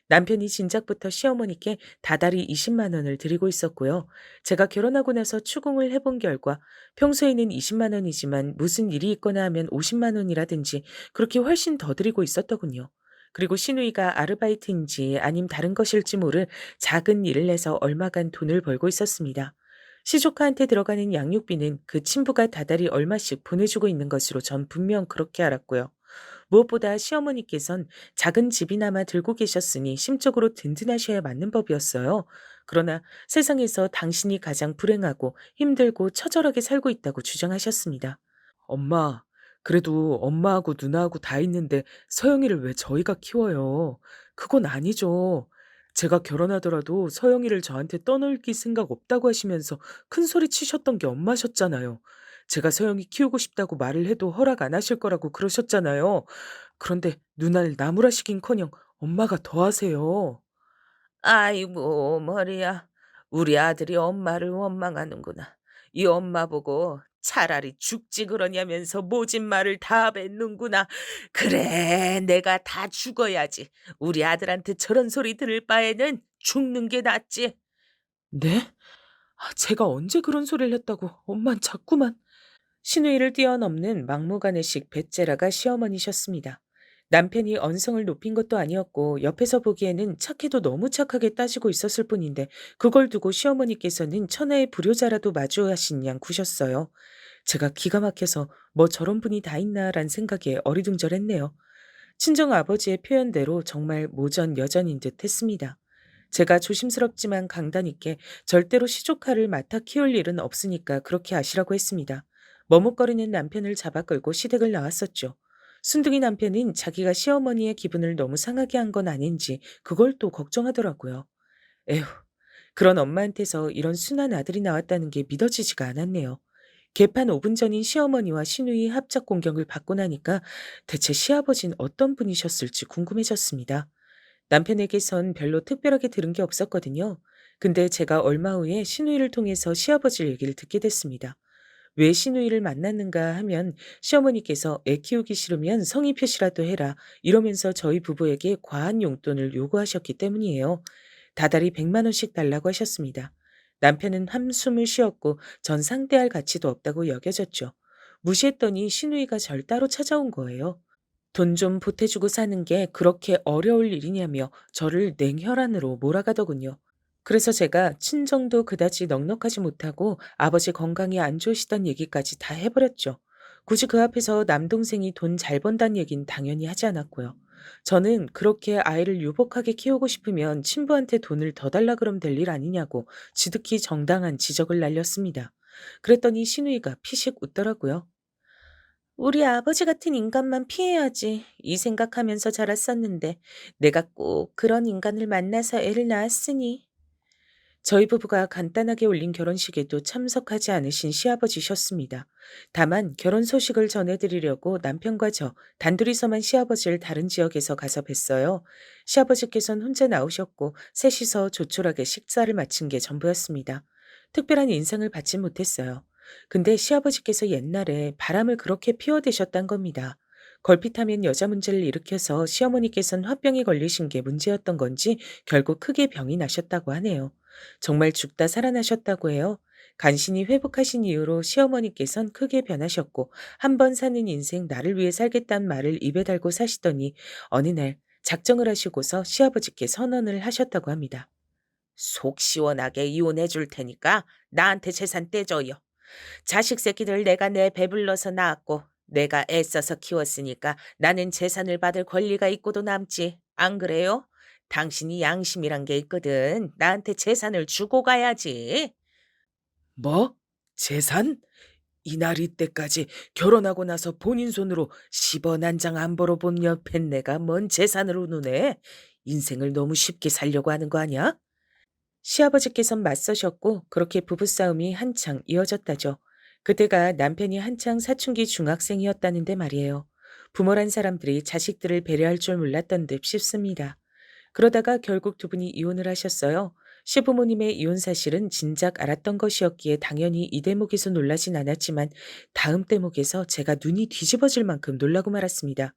남편이 진작부터 시어머니께 다달이 20만 원을 드리고 있었고요. 제가 결혼하고 나서 추궁을 해본 결과 평소에는 20만 원이지만 무슨 일이 있거나 하면 50만 원이라든지 그렇게 훨씬 더 드리고 있었더군요. 그리고 시누이가 아르바이트인지 아님 다른 것일지 모를 작은 일을 해서 얼마간 돈을 벌고 있었습니다. 시조카한테 들어가는 양육비는 그 친부가 다달이 얼마씩 보내주고 있는 것으로 전 분명 그렇게 알았고요. 무엇보다 시어머니께선 작은 집이나마 들고 계셨으니 심적으로 든든하셔야 맞는 법이었어요. 그러나 세상에서 당신이 가장 불행하고 힘들고 처절하게 살고 있다고 주장하셨습니다. 엄마, 그래도 엄마하고 누나하고 다 있는데 서영이를 왜 저희가 키워요? 그건 아니죠. 제가 결혼하더라도 서영이를 저한테 떠넘길 생각 없다고 하시면서 큰 소리 치셨던 게 엄마셨잖아요. 제가 서영이 키우고 싶다고 말을 해도 허락 안 하실 거라고 그러셨잖아요. 그런데 누나를 나무라시긴커녕 엄마가 더 하세요. 아이고, 머리야. 우리 아들이 엄마를 원망하는구나. 이 엄마 보고 차라리 죽지 그러냐면서 모진 말을 다 뱉는구나. 그래, 내가 다 죽어야지. 우리 아들한테 저런 소리 들을 바에는 죽는 게 낫지. 네? 제가 언제 그런 소리를 했다고 엄만 자꾸만. 신우이를 뛰어넘는 막무가내식 배째라가 시어머니셨습니다. 남편이 언성을 높인 것도 아니었고 옆에서 보기에는 착해도 너무 착하게 따지고 있었을 뿐인데 그걸 두고 시어머니께서는 천하의 불효자라도 마주하신 양 구셨어요. 제가 기가 막혀서 뭐 저런 분이 다 있나란 생각에 어리둥절했네요. 친정 아버지의 표현대로 정말 모전 여전인 듯 했습니다. 제가 조심스럽지만 강단 있게 절대로 시조카를 맡아 키울 일은 없으니까 그렇게 하시라고 했습니다. 머뭇거리는 남편을 잡아 끌고 시댁을 나왔었죠. 순둥이 남편은 자기가 시어머니의 기분을 너무 상하게 한 건 아닌지 그걸 또 걱정하더라고요. 에휴, 그런 엄마한테서 이런 순한 아들이 나왔다는 게 믿어지지가 않았네요. 개판 5분 전인 시어머니와 시누이 합작 공격을 받고 나니까 대체 시아버진 어떤 분이셨을지 궁금해졌습니다. 남편에게선 별로 특별하게 들은 게 없었거든요. 근데 제가 얼마 후에 시누이를 통해서 시아버지 얘기를 듣게 됐습니다. 왜 시누이를 만났는가 하면 시어머니께서 애 키우기 싫으면 성의 표시라도 해라 이러면서 저희 부부에게 과한 용돈을 요구하셨기 때문이에요. 다달이 100만 원씩 달라고 하셨습니다. 남편은 한숨을 쉬었고 전 상대할 가치도 없다고 여겨졌죠. 무시했더니 시누이가 절 따로 찾아온 거예요. 돈 좀 보태주고 사는 게 그렇게 어려울 일이냐며 저를 냉혈한으로 몰아가더군요. 그래서 제가 친정도 그다지 넉넉하지 못하고 아버지 건강이 안 좋으시단 얘기까지 다 해버렸죠. 굳이 그 앞에서 남동생이 돈 잘 번다는 얘긴 당연히 하지 않았고요. 저는 그렇게 아이를 유복하게 키우고 싶으면 친부한테 돈을 더 달라 그러면 될 일 아니냐고 지극히 정당한 지적을 날렸습니다. 그랬더니 시누이가 피식 웃더라고요. 우리 아버지 같은 인간만 피해야지. 이 생각하면서 자랐었는데 내가 꼭 그런 인간을 만나서 애를 낳았으니. 저희 부부가 간단하게 올린 결혼식에도 참석하지 않으신 시아버지셨습니다. 다만 결혼 소식을 전해드리려고 남편과 저 단둘이서만 시아버지를 다른 지역에서 가서 뵀어요. 시아버지께서는 혼자 나오셨고 셋이서 조촐하게 식사를 마친 게 전부였습니다. 특별한 인상을 받진 못했어요. 근데 시아버지께서 옛날에 바람을 그렇게 피워대셨단 겁니다. 걸핏하면 여자 문제를 일으켜서 시어머니께서는 화병에 걸리신 게 문제였던 건지 결국 크게 병이 나셨다고 하네요. 정말 죽다 살아나셨다고 해요. 간신히 회복하신 이후로 시어머니께선 크게 변하셨고 한 번 사는 인생 나를 위해 살겠다는 말을 입에 달고 사시더니 어느 날 작정을 하시고서 시아버지께 선언을 하셨다고 합니다. 속 시원하게 이혼해 줄 테니까 나한테 재산 떼줘요. 자식 새끼들 내가 내 배불러서 낳았고 내가 애써서 키웠으니까 나는 재산을 받을 권리가 있고도 남지. 안 그래요? 당신이 양심이란 게 있거든. 나한테 재산을 주고 가야지. 뭐? 재산? 이날이 때까지 결혼하고 나서 본인 손으로 10원 한 장 안 벌어본 옆엔 내가 뭔 재산으로 노네? 인생을 너무 쉽게 살려고 하는 거 아니야? 시아버지께선 맞서셨고 그렇게 부부싸움이 한창 이어졌다죠. 그때가 남편이 한창 사춘기 중학생이었다는데 말이에요. 부모란 사람들이 자식들을 배려할 줄 몰랐던 듯 싶습니다. 그러다가 결국 두 분이 이혼을 하셨어요. 시부모님의 이혼 사실은 진작 알았던 것이었기에 당연히 이 대목에서 놀라진 않았지만 다음 대목에서 제가 눈이 뒤집어질 만큼 놀라고 말았습니다.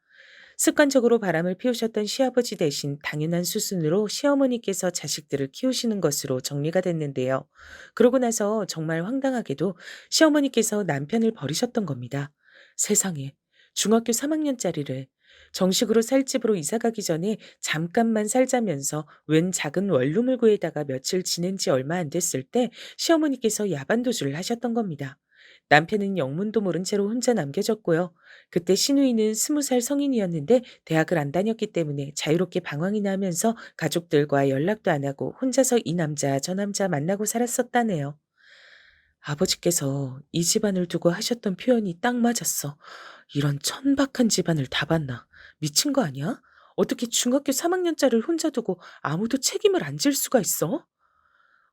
습관적으로 바람을 피우셨던 시아버지 대신 당연한 수순으로 시어머니께서 자식들을 키우시는 것으로 정리가 됐는데요. 그러고 나서 정말 황당하게도 시어머니께서 남편을 버리셨던 겁니다. 세상에, 중학교 3학년짜리를 정식으로 살 집으로 이사 가기 전에 잠깐만 살자면서 웬 작은 원룸을 구해다가 며칠 지낸 지 얼마 안 됐을 때 시어머니께서 야반도주를 하셨던 겁니다. 남편은 영문도 모른 채로 혼자 남겨졌고요. 그때 시누이는 20살 성인이었는데 대학을 안 다녔기 때문에 자유롭게 방황이나 하면서 가족들과 연락도 안 하고 혼자서 이 남자 저 남자 만나고 살았었다네요. 아버지께서 이 집안을 두고 하셨던 표현이 딱 맞았어. 이런 천박한 집안을 다 봤나? 미친 거 아니야? 어떻게 중학교 3학년짜리를 혼자 두고 아무도 책임을 안 질 수가 있어?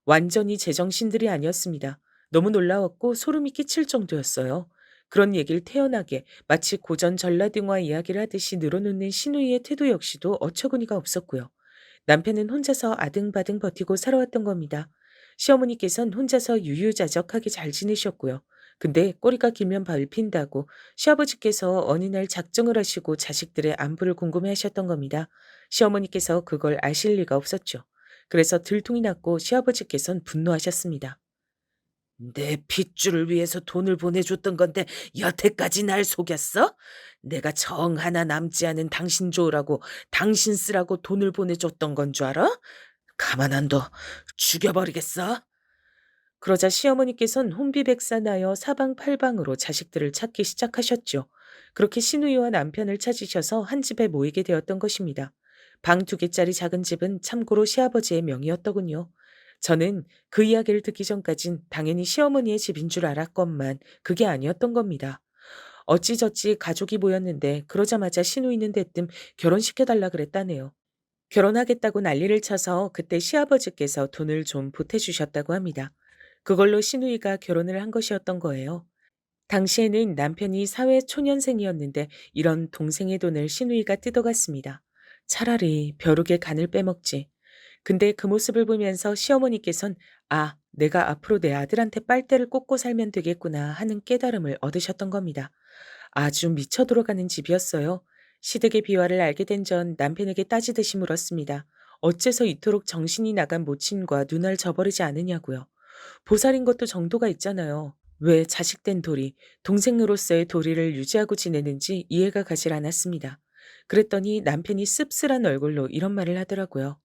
완전히 제정신들이 아니었습니다. 너무 놀라웠고 소름이 끼칠 정도였어요. 그런 얘기를 태연하게 마치 고전 전라등화 이야기를 하듯이 늘어놓는 신우이의 태도 역시도 어처구니가 없었고요. 남편은 혼자서 아등바등 버티고 살아왔던 겁니다. 시어머니께선 혼자서 유유자적하게 잘 지내셨고요. 근데 꼬리가 길면 밟힌다고 시아버지께서 어느 날 작정을 하시고 자식들의 안부를 궁금해 하셨던 겁니다. 시어머니께서 그걸 아실 리가 없었죠. 그래서 들통이 났고 시아버지께선 분노하셨습니다. 내 핏줄을 위해서 돈을 보내줬던 건데 여태까지 날 속였어? 내가 정 하나 남지 않은 당신 좋으라고 당신 쓰라고 돈을 보내줬던 건 줄 알아? 가만 안 둬. 죽여버리겠어. 그러자 시어머니께선 혼비백산하여 사방팔방으로 자식들을 찾기 시작하셨죠. 그렇게 시누이와 남편을 찾으셔서 한 집에 모이게 되었던 것입니다. 방 2개짜리 작은 집은 참고로 시아버지의 명의였더군요. 저는 그 이야기를 듣기 전까진 당연히 시어머니의 집인 줄 알았건만 그게 아니었던 겁니다. 어찌저찌 가족이 모였는데 그러자마자 시누이는 대뜸 결혼시켜달라 그랬다네요. 결혼하겠다고 난리를 쳐서 그때 시아버지께서 돈을 좀 보태주셨다고 합니다. 그걸로 시누이가 결혼을 한 것이었던 거예요. 당시에는 남편이 사회 초년생이었는데 이런 동생의 돈을 시누이가 뜯어갔습니다. 차라리 벼룩의 간을 빼먹지. 근데 그 모습을 보면서 시어머니께선 아, 내가 앞으로 내 아들한테 빨대를 꽂고 살면 되겠구나 하는 깨달음을 얻으셨던 겁니다. 아주 미쳐 돌아가는 집이었어요. 시댁의 비화를 알게 된 전 남편에게 따지듯이 물었습니다. 어째서 이토록 정신이 나간 모친과 눈알 저버리지 않으냐고요. 보살인 것도 정도가 있잖아요. 왜 자식된 도리, 동생으로서의 도리를 유지하고 지내는지 이해가 가질 않았습니다. 그랬더니 남편이 씁쓸한 얼굴로 이런 말을 하더라고요.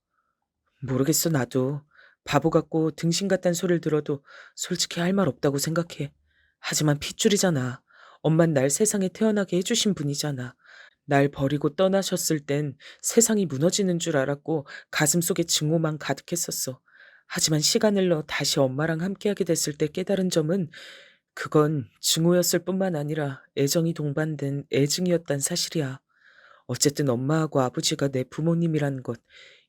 모르겠어, 나도. 바보 같고 등신 같단 소리를 들어도 솔직히 할 말 없다고 생각해. 하지만 핏줄이잖아. 엄만 날 세상에 태어나게 해주신 분이잖아. 날 버리고 떠나셨을 땐 세상이 무너지는 줄 알았고 가슴속에 증오만 가득했었어. 하지만 시간을 넣어 다시 엄마랑 함께하게 됐을 때 깨달은 점은 그건 증오였을 뿐만 아니라 애정이 동반된 애증이었단 사실이야. 어쨌든 엄마하고 아버지가 내 부모님이란 것,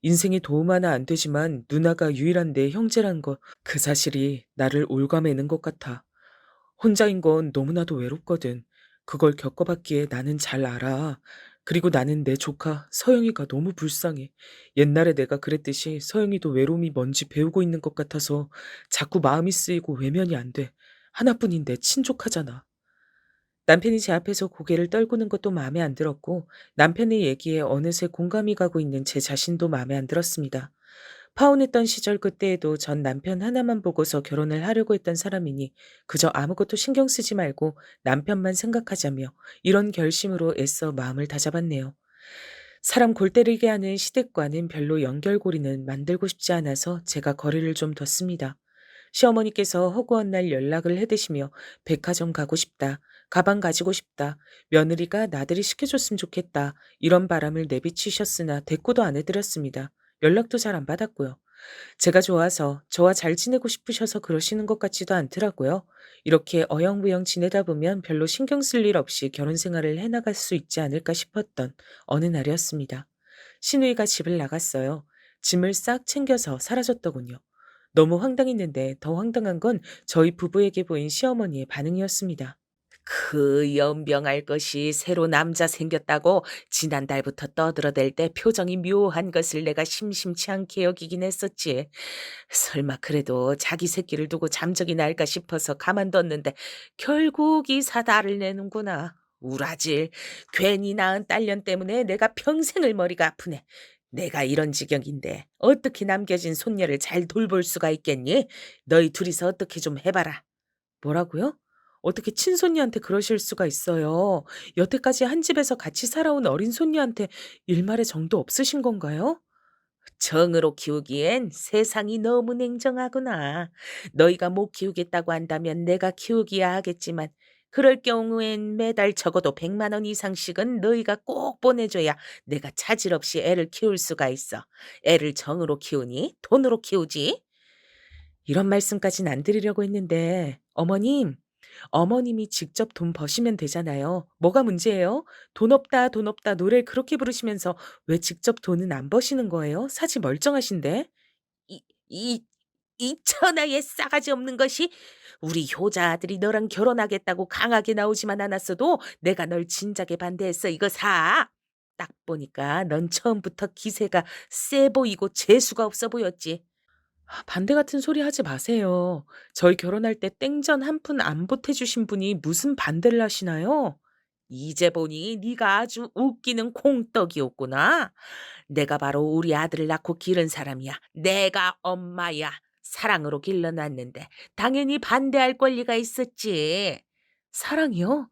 인생에 도움 하나 안 되지만 누나가 유일한 내 형제란 것, 그 사실이 나를 옭아매는 것 같아. 혼자인 건 너무나도 외롭거든. 그걸 겪어봤기에 나는 잘 알아. 그리고 나는 내 조카 서영이가 너무 불쌍해. 옛날에 내가 그랬듯이 서영이도 외로움이 뭔지 배우고 있는 것 같아서 자꾸 마음이 쓰이고 외면이 안 돼. 하나뿐인 내 친족하잖아. 남편이 제 앞에서 고개를 떨구는 것도 마음에 안 들었고 남편의 얘기에 어느새 공감이 가고 있는 제 자신도 마음에 안 들었습니다. 파혼했던 시절 그때에도 전 남편 하나만 보고서 결혼을 하려고 했던 사람이니 그저 아무것도 신경 쓰지 말고 남편만 생각하자며 이런 결심으로 애써 마음을 다잡았네요. 사람 골 때리게 하는 시댁과는 별로 연결고리는 만들고 싶지 않아서 제가 거리를 좀 뒀습니다. 시어머니께서 허구한 날 연락을 해대시며 백화점 가고 싶다, 가방 가지고 싶다, 며느리가 나들이 시켜줬으면 좋겠다 이런 바람을 내비치셨으나 대꾸도 안 해드렸습니다. 연락도 잘 안 받았고요. 제가 좋아서 저와 잘 지내고 싶으셔서 그러시는 것 같지도 않더라고요. 이렇게 어영부영 지내다 보면 별로 신경 쓸 일 없이 결혼 생활을 해나갈 수 있지 않을까 싶었던 어느 날이었습니다. 시누이가 집을 나갔어요. 짐을 싹 챙겨서 사라졌더군요. 너무 황당했는데 더 황당한 건 저희 부부에게 보인 시어머니의 반응이었습니다. 그 연병할 것이 새로 남자 생겼다고 지난달부터 떠들어댈 때 표정이 묘한 것을 내가 심심치 않게 여기긴 했었지. 설마 그래도 자기 새끼를 두고 잠적이 날까 싶어서 가만뒀는데 결국 이 사다를 내는구나. 우라질. 괜히 낳은 딸년 때문에 내가 평생을 머리가 아프네. 내가 이런 지경인데 어떻게 남겨진 손녀를 잘 돌볼 수가 있겠니? 너희 둘이서 어떻게 좀 해봐라. 뭐라고요? 어떻게 친손녀한테 그러실 수가 있어요? 여태까지 한 집에서 같이 살아온 어린 손녀한테 일말의 정도 없으신 건가요? 정으로 키우기엔 세상이 너무 냉정하구나. 너희가 못 키우겠다고 한다면 내가 키우기야 하겠지만 그럴 경우엔 매달 적어도 100만 원 이상씩은 너희가 꼭 보내줘야 내가 차질 없이 애를 키울 수가 있어. 애를 정으로 키우니 돈으로 키우지? 이런 말씀까진 안 드리려고 했는데 어머님 어머님이 직접 돈 버시면 되잖아요. 뭐가 문제예요? 돈 없다, 돈 없다 노래를 그렇게 부르시면서 왜 직접 돈은 안 버시는 거예요? 사지 멀쩡하신데. 이, 이, 이 천하의 싸가지 없는 것이 우리 효자 아들이 너랑 결혼하겠다고 강하게 나오지만 않았어도 내가 널 진작에 반대했어. 이거 사. 딱 보니까 넌 처음부터 기세가 세 보이고 재수가 없어 보였지. 반대 같은 소리 하지 마세요. 저희 결혼할 때 땡전 한 푼 안 보태주신 분이 무슨 반대를 하시나요? 이제 보니 네가 아주 웃기는 콩떡이었구나. 내가 바로 우리 아들을 낳고 기른 사람이야. 내가 엄마야. 사랑으로 길러놨는데 당연히 반대할 권리가 있었지. 사랑이요?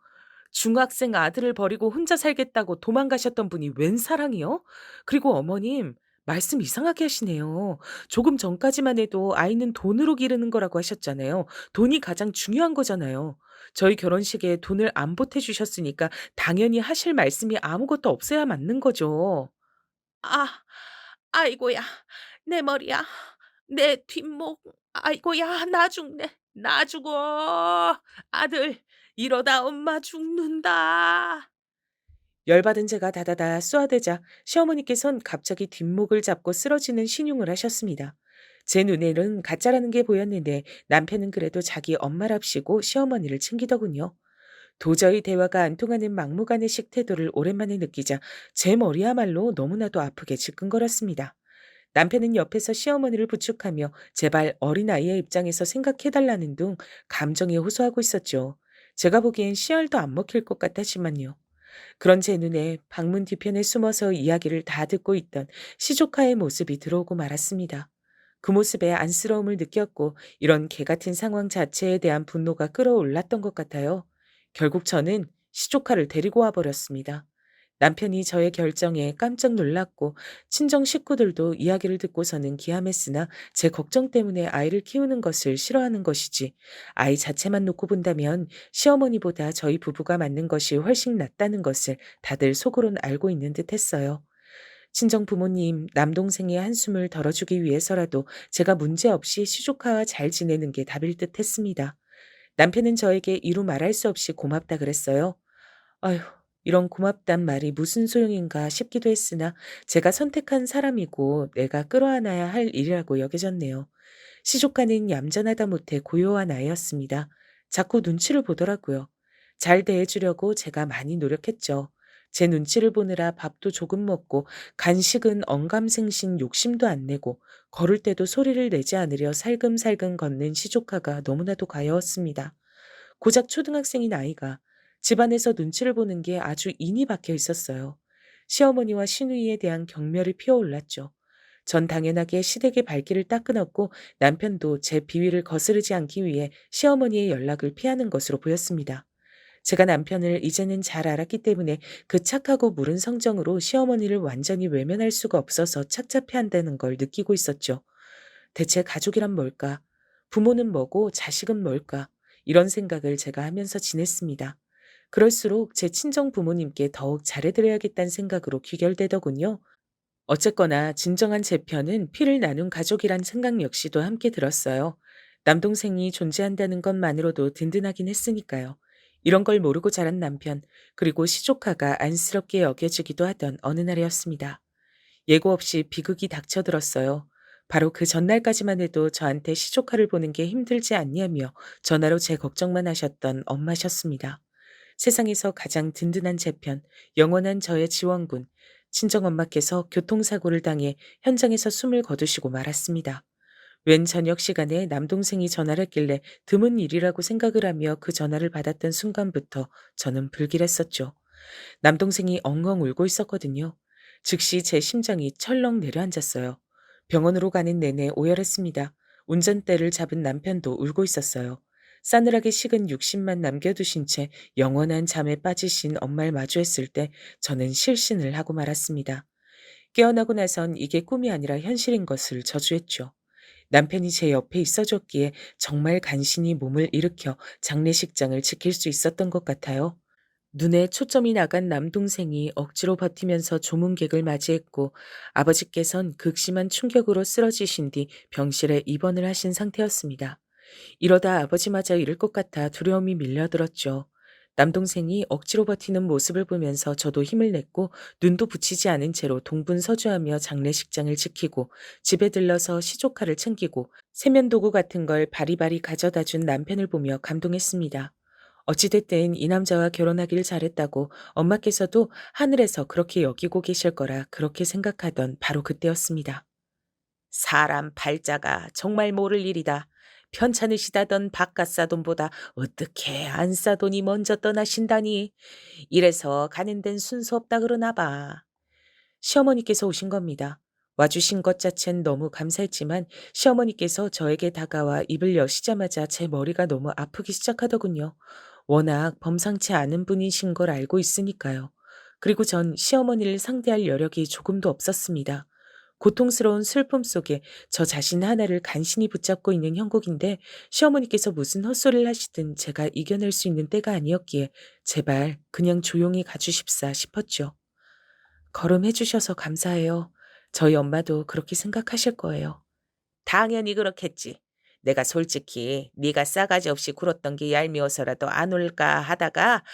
중학생 아들을 버리고 혼자 살겠다고 도망가셨던 분이 웬 사랑이요? 그리고 어머님, 말씀 이상하게 하시네요. 조금 전까지만 해도 아이는 돈으로 기르는 거라고 하셨잖아요. 돈이 가장 중요한 거잖아요. 저희 결혼식에 돈을 안 보태주셨으니까 당연히 하실 말씀이 아무것도 없어야 맞는 거죠. 아, 아이고야, 내 머리야, 내 뒷목, 아이고야, 나 죽네, 나 죽어. 아들, 이러다 엄마 죽는다. 열받은 제가 다다다 쏘아대자 시어머니께선 갑자기 뒷목을 잡고 쓰러지는 신용을 하셨습니다. 제 눈에는 가짜라는 게 보였는데 남편은 그래도 자기 엄마랍시고 시어머니를 챙기더군요. 도저히 대화가 안 통하는 막무가내식 태도를 오랜만에 느끼자 제 머리야말로 너무나도 아프게 지끈거렸습니다. 남편은 옆에서 시어머니를 부축하며 제발 어린아이의 입장에서 생각해달라는 둥 감정에 호소하고 있었죠. 제가 보기엔 씨알도 안 먹힐 것 같았지만요. 그런 제 눈에 방문 뒤편에 숨어서 이야기를 다 듣고 있던 시조카의 모습이 들어오고 말았습니다. 그 모습에 안쓰러움을 느꼈고 이런 개 같은 상황 자체에 대한 분노가 끌어올랐던 것 같아요. 결국 저는 시조카를 데리고 와버렸습니다. 남편이 저의 결정에 깜짝 놀랐고 친정 식구들도 이야기를 듣고서는 기함했으나 제 걱정 때문에 아이를 키우는 것을 싫어하는 것이지 아이 자체만 놓고 본다면 시어머니보다 저희 부부가 맞는 것이 훨씬 낫다는 것을 다들 속으론 알고 있는 듯 했어요. 친정 부모님, 남동생의 한숨을 덜어주기 위해서라도 제가 문제없이 시조카와 잘 지내는 게 답일 듯 했습니다. 남편은 저에게 이루 말할 수 없이 고맙다 그랬어요. 아휴, 이런 고맙단 말이 무슨 소용인가 싶기도 했으나 제가 선택한 사람이고 내가 끌어안아야 할 일이라고 여겨졌네요. 시조카는 얌전하다 못해 고요한 아이였습니다. 자꾸 눈치를 보더라고요. 잘 대해주려고 제가 많이 노력했죠. 제 눈치를 보느라 밥도 조금 먹고 간식은 언감생신 욕심도 안 내고 걸을 때도 소리를 내지 않으려 살금살금 걷는 시조카가 너무나도 가여웠습니다. 고작 초등학생인 아이가 집안에서 눈치를 보는 게 아주 인이 박혀 있었어요. 시어머니와 시누이에 대한 경멸이 피어올랐죠. 전 당연하게 시댁의 발길을 딱 끊었고 남편도 제 비위를 거스르지 않기 위해 시어머니의 연락을 피하는 것으로 보였습니다. 제가 남편을 이제는 잘 알았기 때문에 그 착하고 무른 성정으로 시어머니를 완전히 외면할 수가 없어서 착잡해한다는 걸 느끼고 있었죠. 대체 가족이란 뭘까? 부모는 뭐고 자식은 뭘까? 이런 생각을 제가 하면서 지냈습니다. 그럴수록 제 친정 부모님께 더욱 잘해드려야겠다는 생각으로 귀결되더군요. 어쨌거나 진정한 제 편은 피를 나눈 가족이란 생각 역시도 함께 들었어요. 남동생이 존재한다는 것만으로도 든든하긴 했으니까요. 이런 걸 모르고 자란 남편, 그리고 시조카가 안쓰럽게 여겨지기도 하던 어느 날이었습니다. 예고 없이 비극이 닥쳐들었어요. 바로 그 전날까지만 해도 저한테 시조카를 보는 게 힘들지 않냐며 전화로 제 걱정만 하셨던 엄마셨습니다. 세상에서 가장 든든한 제 편, 영원한 저의 지원군, 친정엄마께서 교통사고를 당해 현장에서 숨을 거두시고 말았습니다. 웬 저녁 시간에 남동생이 전화를 했길래 드문 일이라고 생각을 하며 그 전화를 받았던 순간부터 저는 불길했었죠. 남동생이 엉엉 울고 있었거든요. 즉시 제 심장이 철렁 내려앉았어요. 병원으로 가는 내내 오열했습니다. 운전대를 잡은 남편도 울고 있었어요. 싸늘하게 식은 육신만 남겨두신 채 영원한 잠에 빠지신 엄마를 마주했을 때 저는 실신을 하고 말았습니다. 깨어나고 나선 이게 꿈이 아니라 현실인 것을 저주했죠. 남편이 제 옆에 있어줬기에 정말 간신히 몸을 일으켜 장례식장을 지킬 수 있었던 것 같아요. 눈에 초점이 나간 남동생이 억지로 버티면서 조문객을 맞이했고 아버지께선 극심한 충격으로 쓰러지신 뒤 병실에 입원을 하신 상태였습니다. 이러다 아버지마저 잃을 것 같아 두려움이 밀려들었죠. 남동생이 억지로 버티는 모습을 보면서 저도 힘을 냈고 눈도 붙이지 않은 채로 동분서주하며 장례식장을 지키고 집에 들러서 시조카를 챙기고 세면도구 같은 걸 바리바리 가져다 준 남편을 보며 감동했습니다. 어찌됐든 이 남자와 결혼하길 잘했다고 엄마께서도 하늘에서 그렇게 여기고 계실 거라 그렇게 생각하던 바로 그때였습니다. 사람 팔자가 정말 모를 일이다. 편찮으시다던 바깥 사돈보다 어떻게 안 사돈이 먼저 떠나신다니. 이래서 가는 데는 순서 없다 그러나 봐. 시어머니께서 오신 겁니다. 와주신 것 자체는 너무 감사했지만 시어머니께서 저에게 다가와 입을 여시자마자 제 머리가 너무 아프기 시작하더군요. 워낙 범상치 않은 분이신 걸 알고 있으니까요. 그리고 전 시어머니를 상대할 여력이 조금도 없었습니다. 고통스러운 슬픔 속에 저 자신 하나를 간신히 붙잡고 있는 형국인데 시어머니께서 무슨 헛소리를 하시든 제가 이겨낼 수 있는 때가 아니었기에 제발 그냥 조용히 가주십사 싶었죠. 걸음해 주셔서 감사해요. 저희 엄마도 그렇게 생각하실 거예요. 당연히 그렇겠지. 내가 솔직히 네가 싸가지 없이 굴었던 게 얄미워서라도 안 올까 하다가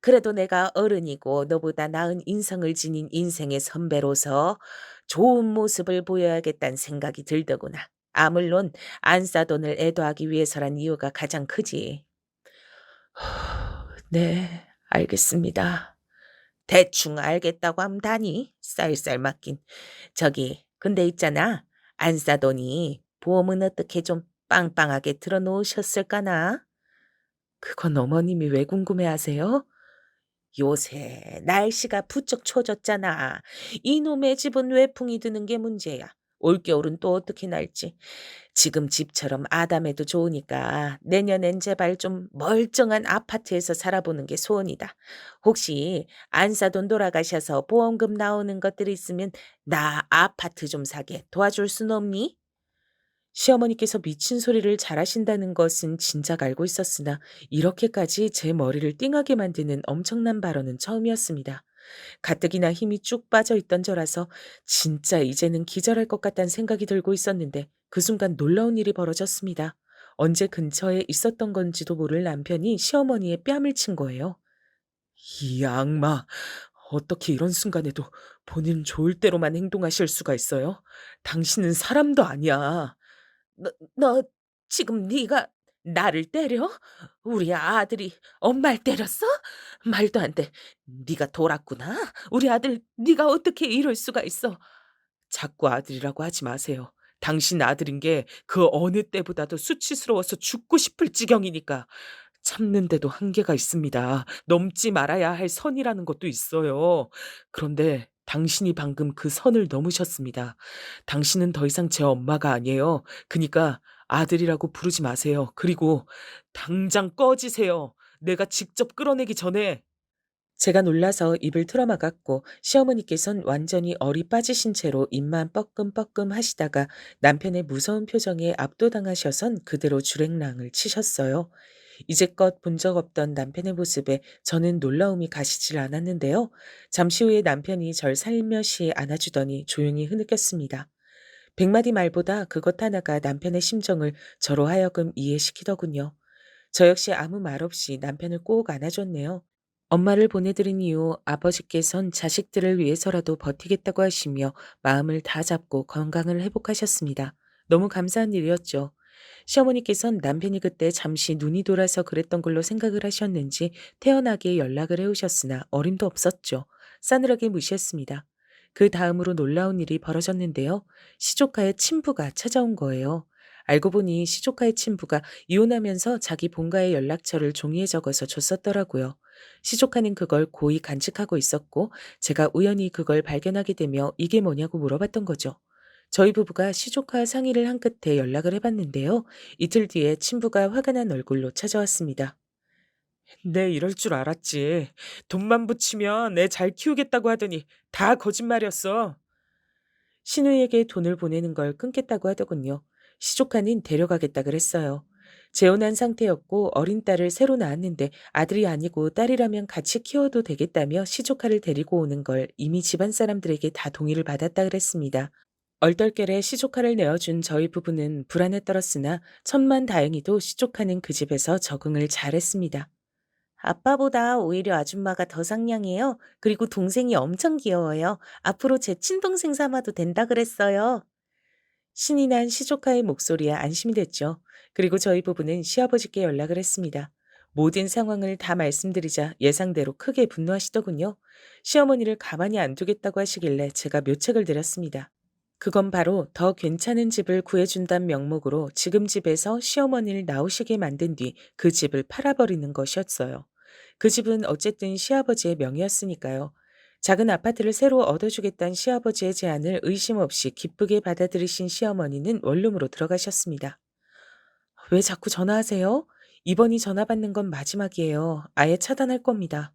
그래도 내가 어른이고 너보다 나은 인성을 지닌 인생의 선배로서 좋은 모습을 보여야겠다는 생각이 들더구나. 아, 물론 안 싸돈을 애도하기 위해서란 이유가 가장 크지. 네, 알겠습니다. 대충 알겠다고 하면 다니. 쌀쌀 맞긴. 저기 근데 있잖아. 안 싸더니 보험은 어떻게 좀 빵빵하게 들어 놓으셨을까나? 그건 어머님이 왜 궁금해하세요? 요새 날씨가 부쩍 추워졌잖아. 이놈의 집은 외풍이 드는 게 문제야. 올겨울은 또 어떻게 날지. 지금 집처럼 아담해도 좋으니까 내년엔 제발 좀 멀쩡한 아파트에서 살아보는 게 소원이다. 혹시 안사돈 돌아가셔서 보험금 나오는 것들이 있으면 나 아파트 좀 사게 도와줄 순 없니? 시어머니께서 미친 소리를 잘하신다는 것은 진작 알고 있었으나 이렇게까지 제 머리를 띵하게 만드는 엄청난 발언은 처음이었습니다. 가뜩이나 힘이 쭉 빠져 있던 저라서 진짜 이제는 기절할 것 같다는 생각이 들고 있었는데 그 순간 놀라운 일이 벌어졌습니다. 언제 근처에 있었던 건지도 모를 남편이 시어머니의 뺨을 친 거예요. 이 악마, 어떻게 이런 순간에도 본인 좋을 대로만 행동하실 수가 있어요? 당신은 사람도 아니야. 너 지금 네가 나를 때려? 우리 아들이 엄마를 때렸어? 말도 안 돼. 네가 돌았구나. 우리 아들 네가 어떻게 이럴 수가 있어? 자꾸 아들이라고 하지 마세요. 당신 아들인 게 그 어느 때보다도 수치스러워서 죽고 싶을 지경이니까. 참는데도 한계가 있습니다. 넘지 말아야 할 선이라는 것도 있어요. 그런데 당신이 방금 그 선을 넘으셨습니다. 당신은 더 이상 제 엄마가 아니에요. 그니까 아들이라고 부르지 마세요. 그리고 당장 꺼지세요. 내가 직접 끌어내기 전에. 제가 놀라서 입을 틀어막았고 시어머니께선 완전히 얼이 빠지신 채로 입만 뻐끔뻐끔 하시다가 남편의 무서운 표정에 압도당하셔선 그대로 주랭랑을 치셨어요. 이제껏 본 적 없던 남편의 모습에 저는 놀라움이 가시질 않았는데요. 잠시 후에 남편이 절 살며시 안아주더니 조용히 흐느꼈습니다. 백마디 말보다 그것 하나가 남편의 심정을 저로 하여금 이해시키더군요. 저 역시 아무 말 없이 남편을 꼭 안아줬네요. 엄마를 보내드린 이후 아버지께선 자식들을 위해서라도 버티겠다고 하시며 마음을 다 잡고 건강을 회복하셨습니다. 너무 감사한 일이었죠. 시어머니께선 남편이 그때 잠시 눈이 돌아서 그랬던 걸로 생각을 하셨는지 태연하게 연락을 해오셨으나 어림도 없었죠. 싸늘하게 무시했습니다. 그 다음으로 놀라운 일이 벌어졌는데요. 시조카의 친부가 찾아온 거예요. 알고 보니 시조카의 친부가 이혼하면서 자기 본가의 연락처를 종이에 적어서 줬었더라고요. 시조카는 그걸 고이 간직하고 있었고 제가 우연히 그걸 발견하게 되며 이게 뭐냐고 물어봤던 거죠. 저희 부부가 시조카 상의를 한 끝에 연락을 해봤는데요. 이틀 뒤에 친부가 화가 난 얼굴로 찾아왔습니다. 내 이럴 줄 알았지. 돈만 붙이면 애 잘 키우겠다고 하더니 다 거짓말이었어. 신우에게 돈을 보내는 걸 끊겠다고 하더군요. 시조카는 데려가겠다 그랬어요. 재혼한 상태였고 어린 딸을 새로 낳았는데 아들이 아니고 딸이라면 같이 키워도 되겠다며 시조카를 데리고 오는 걸 이미 집안 사람들에게 다 동의를 받았다 그랬습니다. 얼떨결에 시조카를 내어준 저희 부부는 불안에 떨었으나 천만다행히도 시조카는 그 집에서 적응을 잘했습니다. 아빠보다 오히려 아줌마가 더 상냥해요. 그리고 동생이 엄청 귀여워요. 앞으로 제 친동생 삼아도 된다 그랬어요. 신이 난 시조카의 목소리에 안심이 됐죠. 그리고 저희 부부는 시아버지께 연락을 했습니다. 모든 상황을 다 말씀드리자 예상대로 크게 분노하시더군요. 시어머니를 가만히 안 두겠다고 하시길래 제가 묘책을 드렸습니다. 그건 바로 더 괜찮은 집을 구해준다는 명목으로 지금 집에서 시어머니를 나오시게 만든 뒤 그 집을 팔아버리는 것이었어요. 그 집은 어쨌든 시아버지의 명의였으니까요. 작은 아파트를 새로 얻어주겠다는 시아버지의 제안을 의심 없이 기쁘게 받아들이신 시어머니는 원룸으로 들어가셨습니다. 왜 자꾸 전화하세요? 이번이 전화 받는 건 마지막이에요. 아예 차단할 겁니다.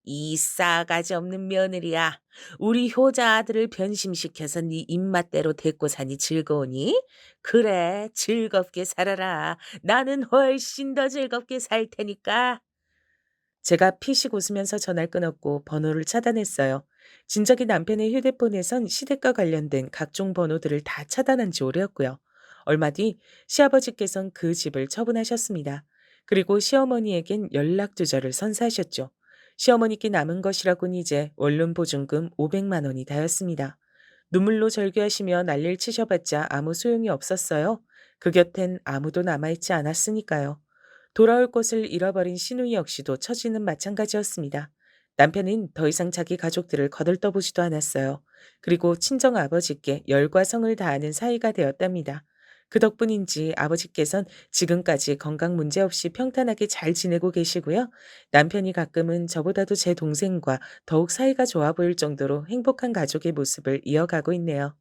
이 싸가지 없는 며느리야. 우리 효자 아들을 변심시켜서 네 입맛대로 데리고 사니 즐거우니? 그래, 즐겁게 살아라. 나는 훨씬 더 즐겁게 살 테니까. 제가 피식 웃으면서 전화를 끊었고 번호를 차단했어요. 진작에 남편의 휴대폰에선 시댁과 관련된 각종 번호들을 다 차단한 지 오래였고요. 얼마 뒤 시아버지께선 그 집을 처분하셨습니다. 그리고 시어머니에겐 연락 두절을 선사하셨죠. 시어머니께 남은 것이라곤 이제 원룸 보증금 500만 원이 다였습니다. 눈물로 절규하시며 난리를 치셔봤자 아무 소용이 없었어요. 그 곁엔 아무도 남아있지 않았으니까요. 돌아올 곳을 잃어버린 시누이 역시도 처지는 마찬가지였습니다. 남편은 더 이상 자기 가족들을 거들떠보지도 않았어요. 그리고 친정 아버지께 열과 성을 다하는 사이가 되었답니다. 그 덕분인지 아버지께선 지금까지 건강 문제 없이 평탄하게 잘 지내고 계시고요. 남편이 가끔은 저보다도 제 동생과 더욱 사이가 좋아 보일 정도로 행복한 가족의 모습을 이어가고 있네요.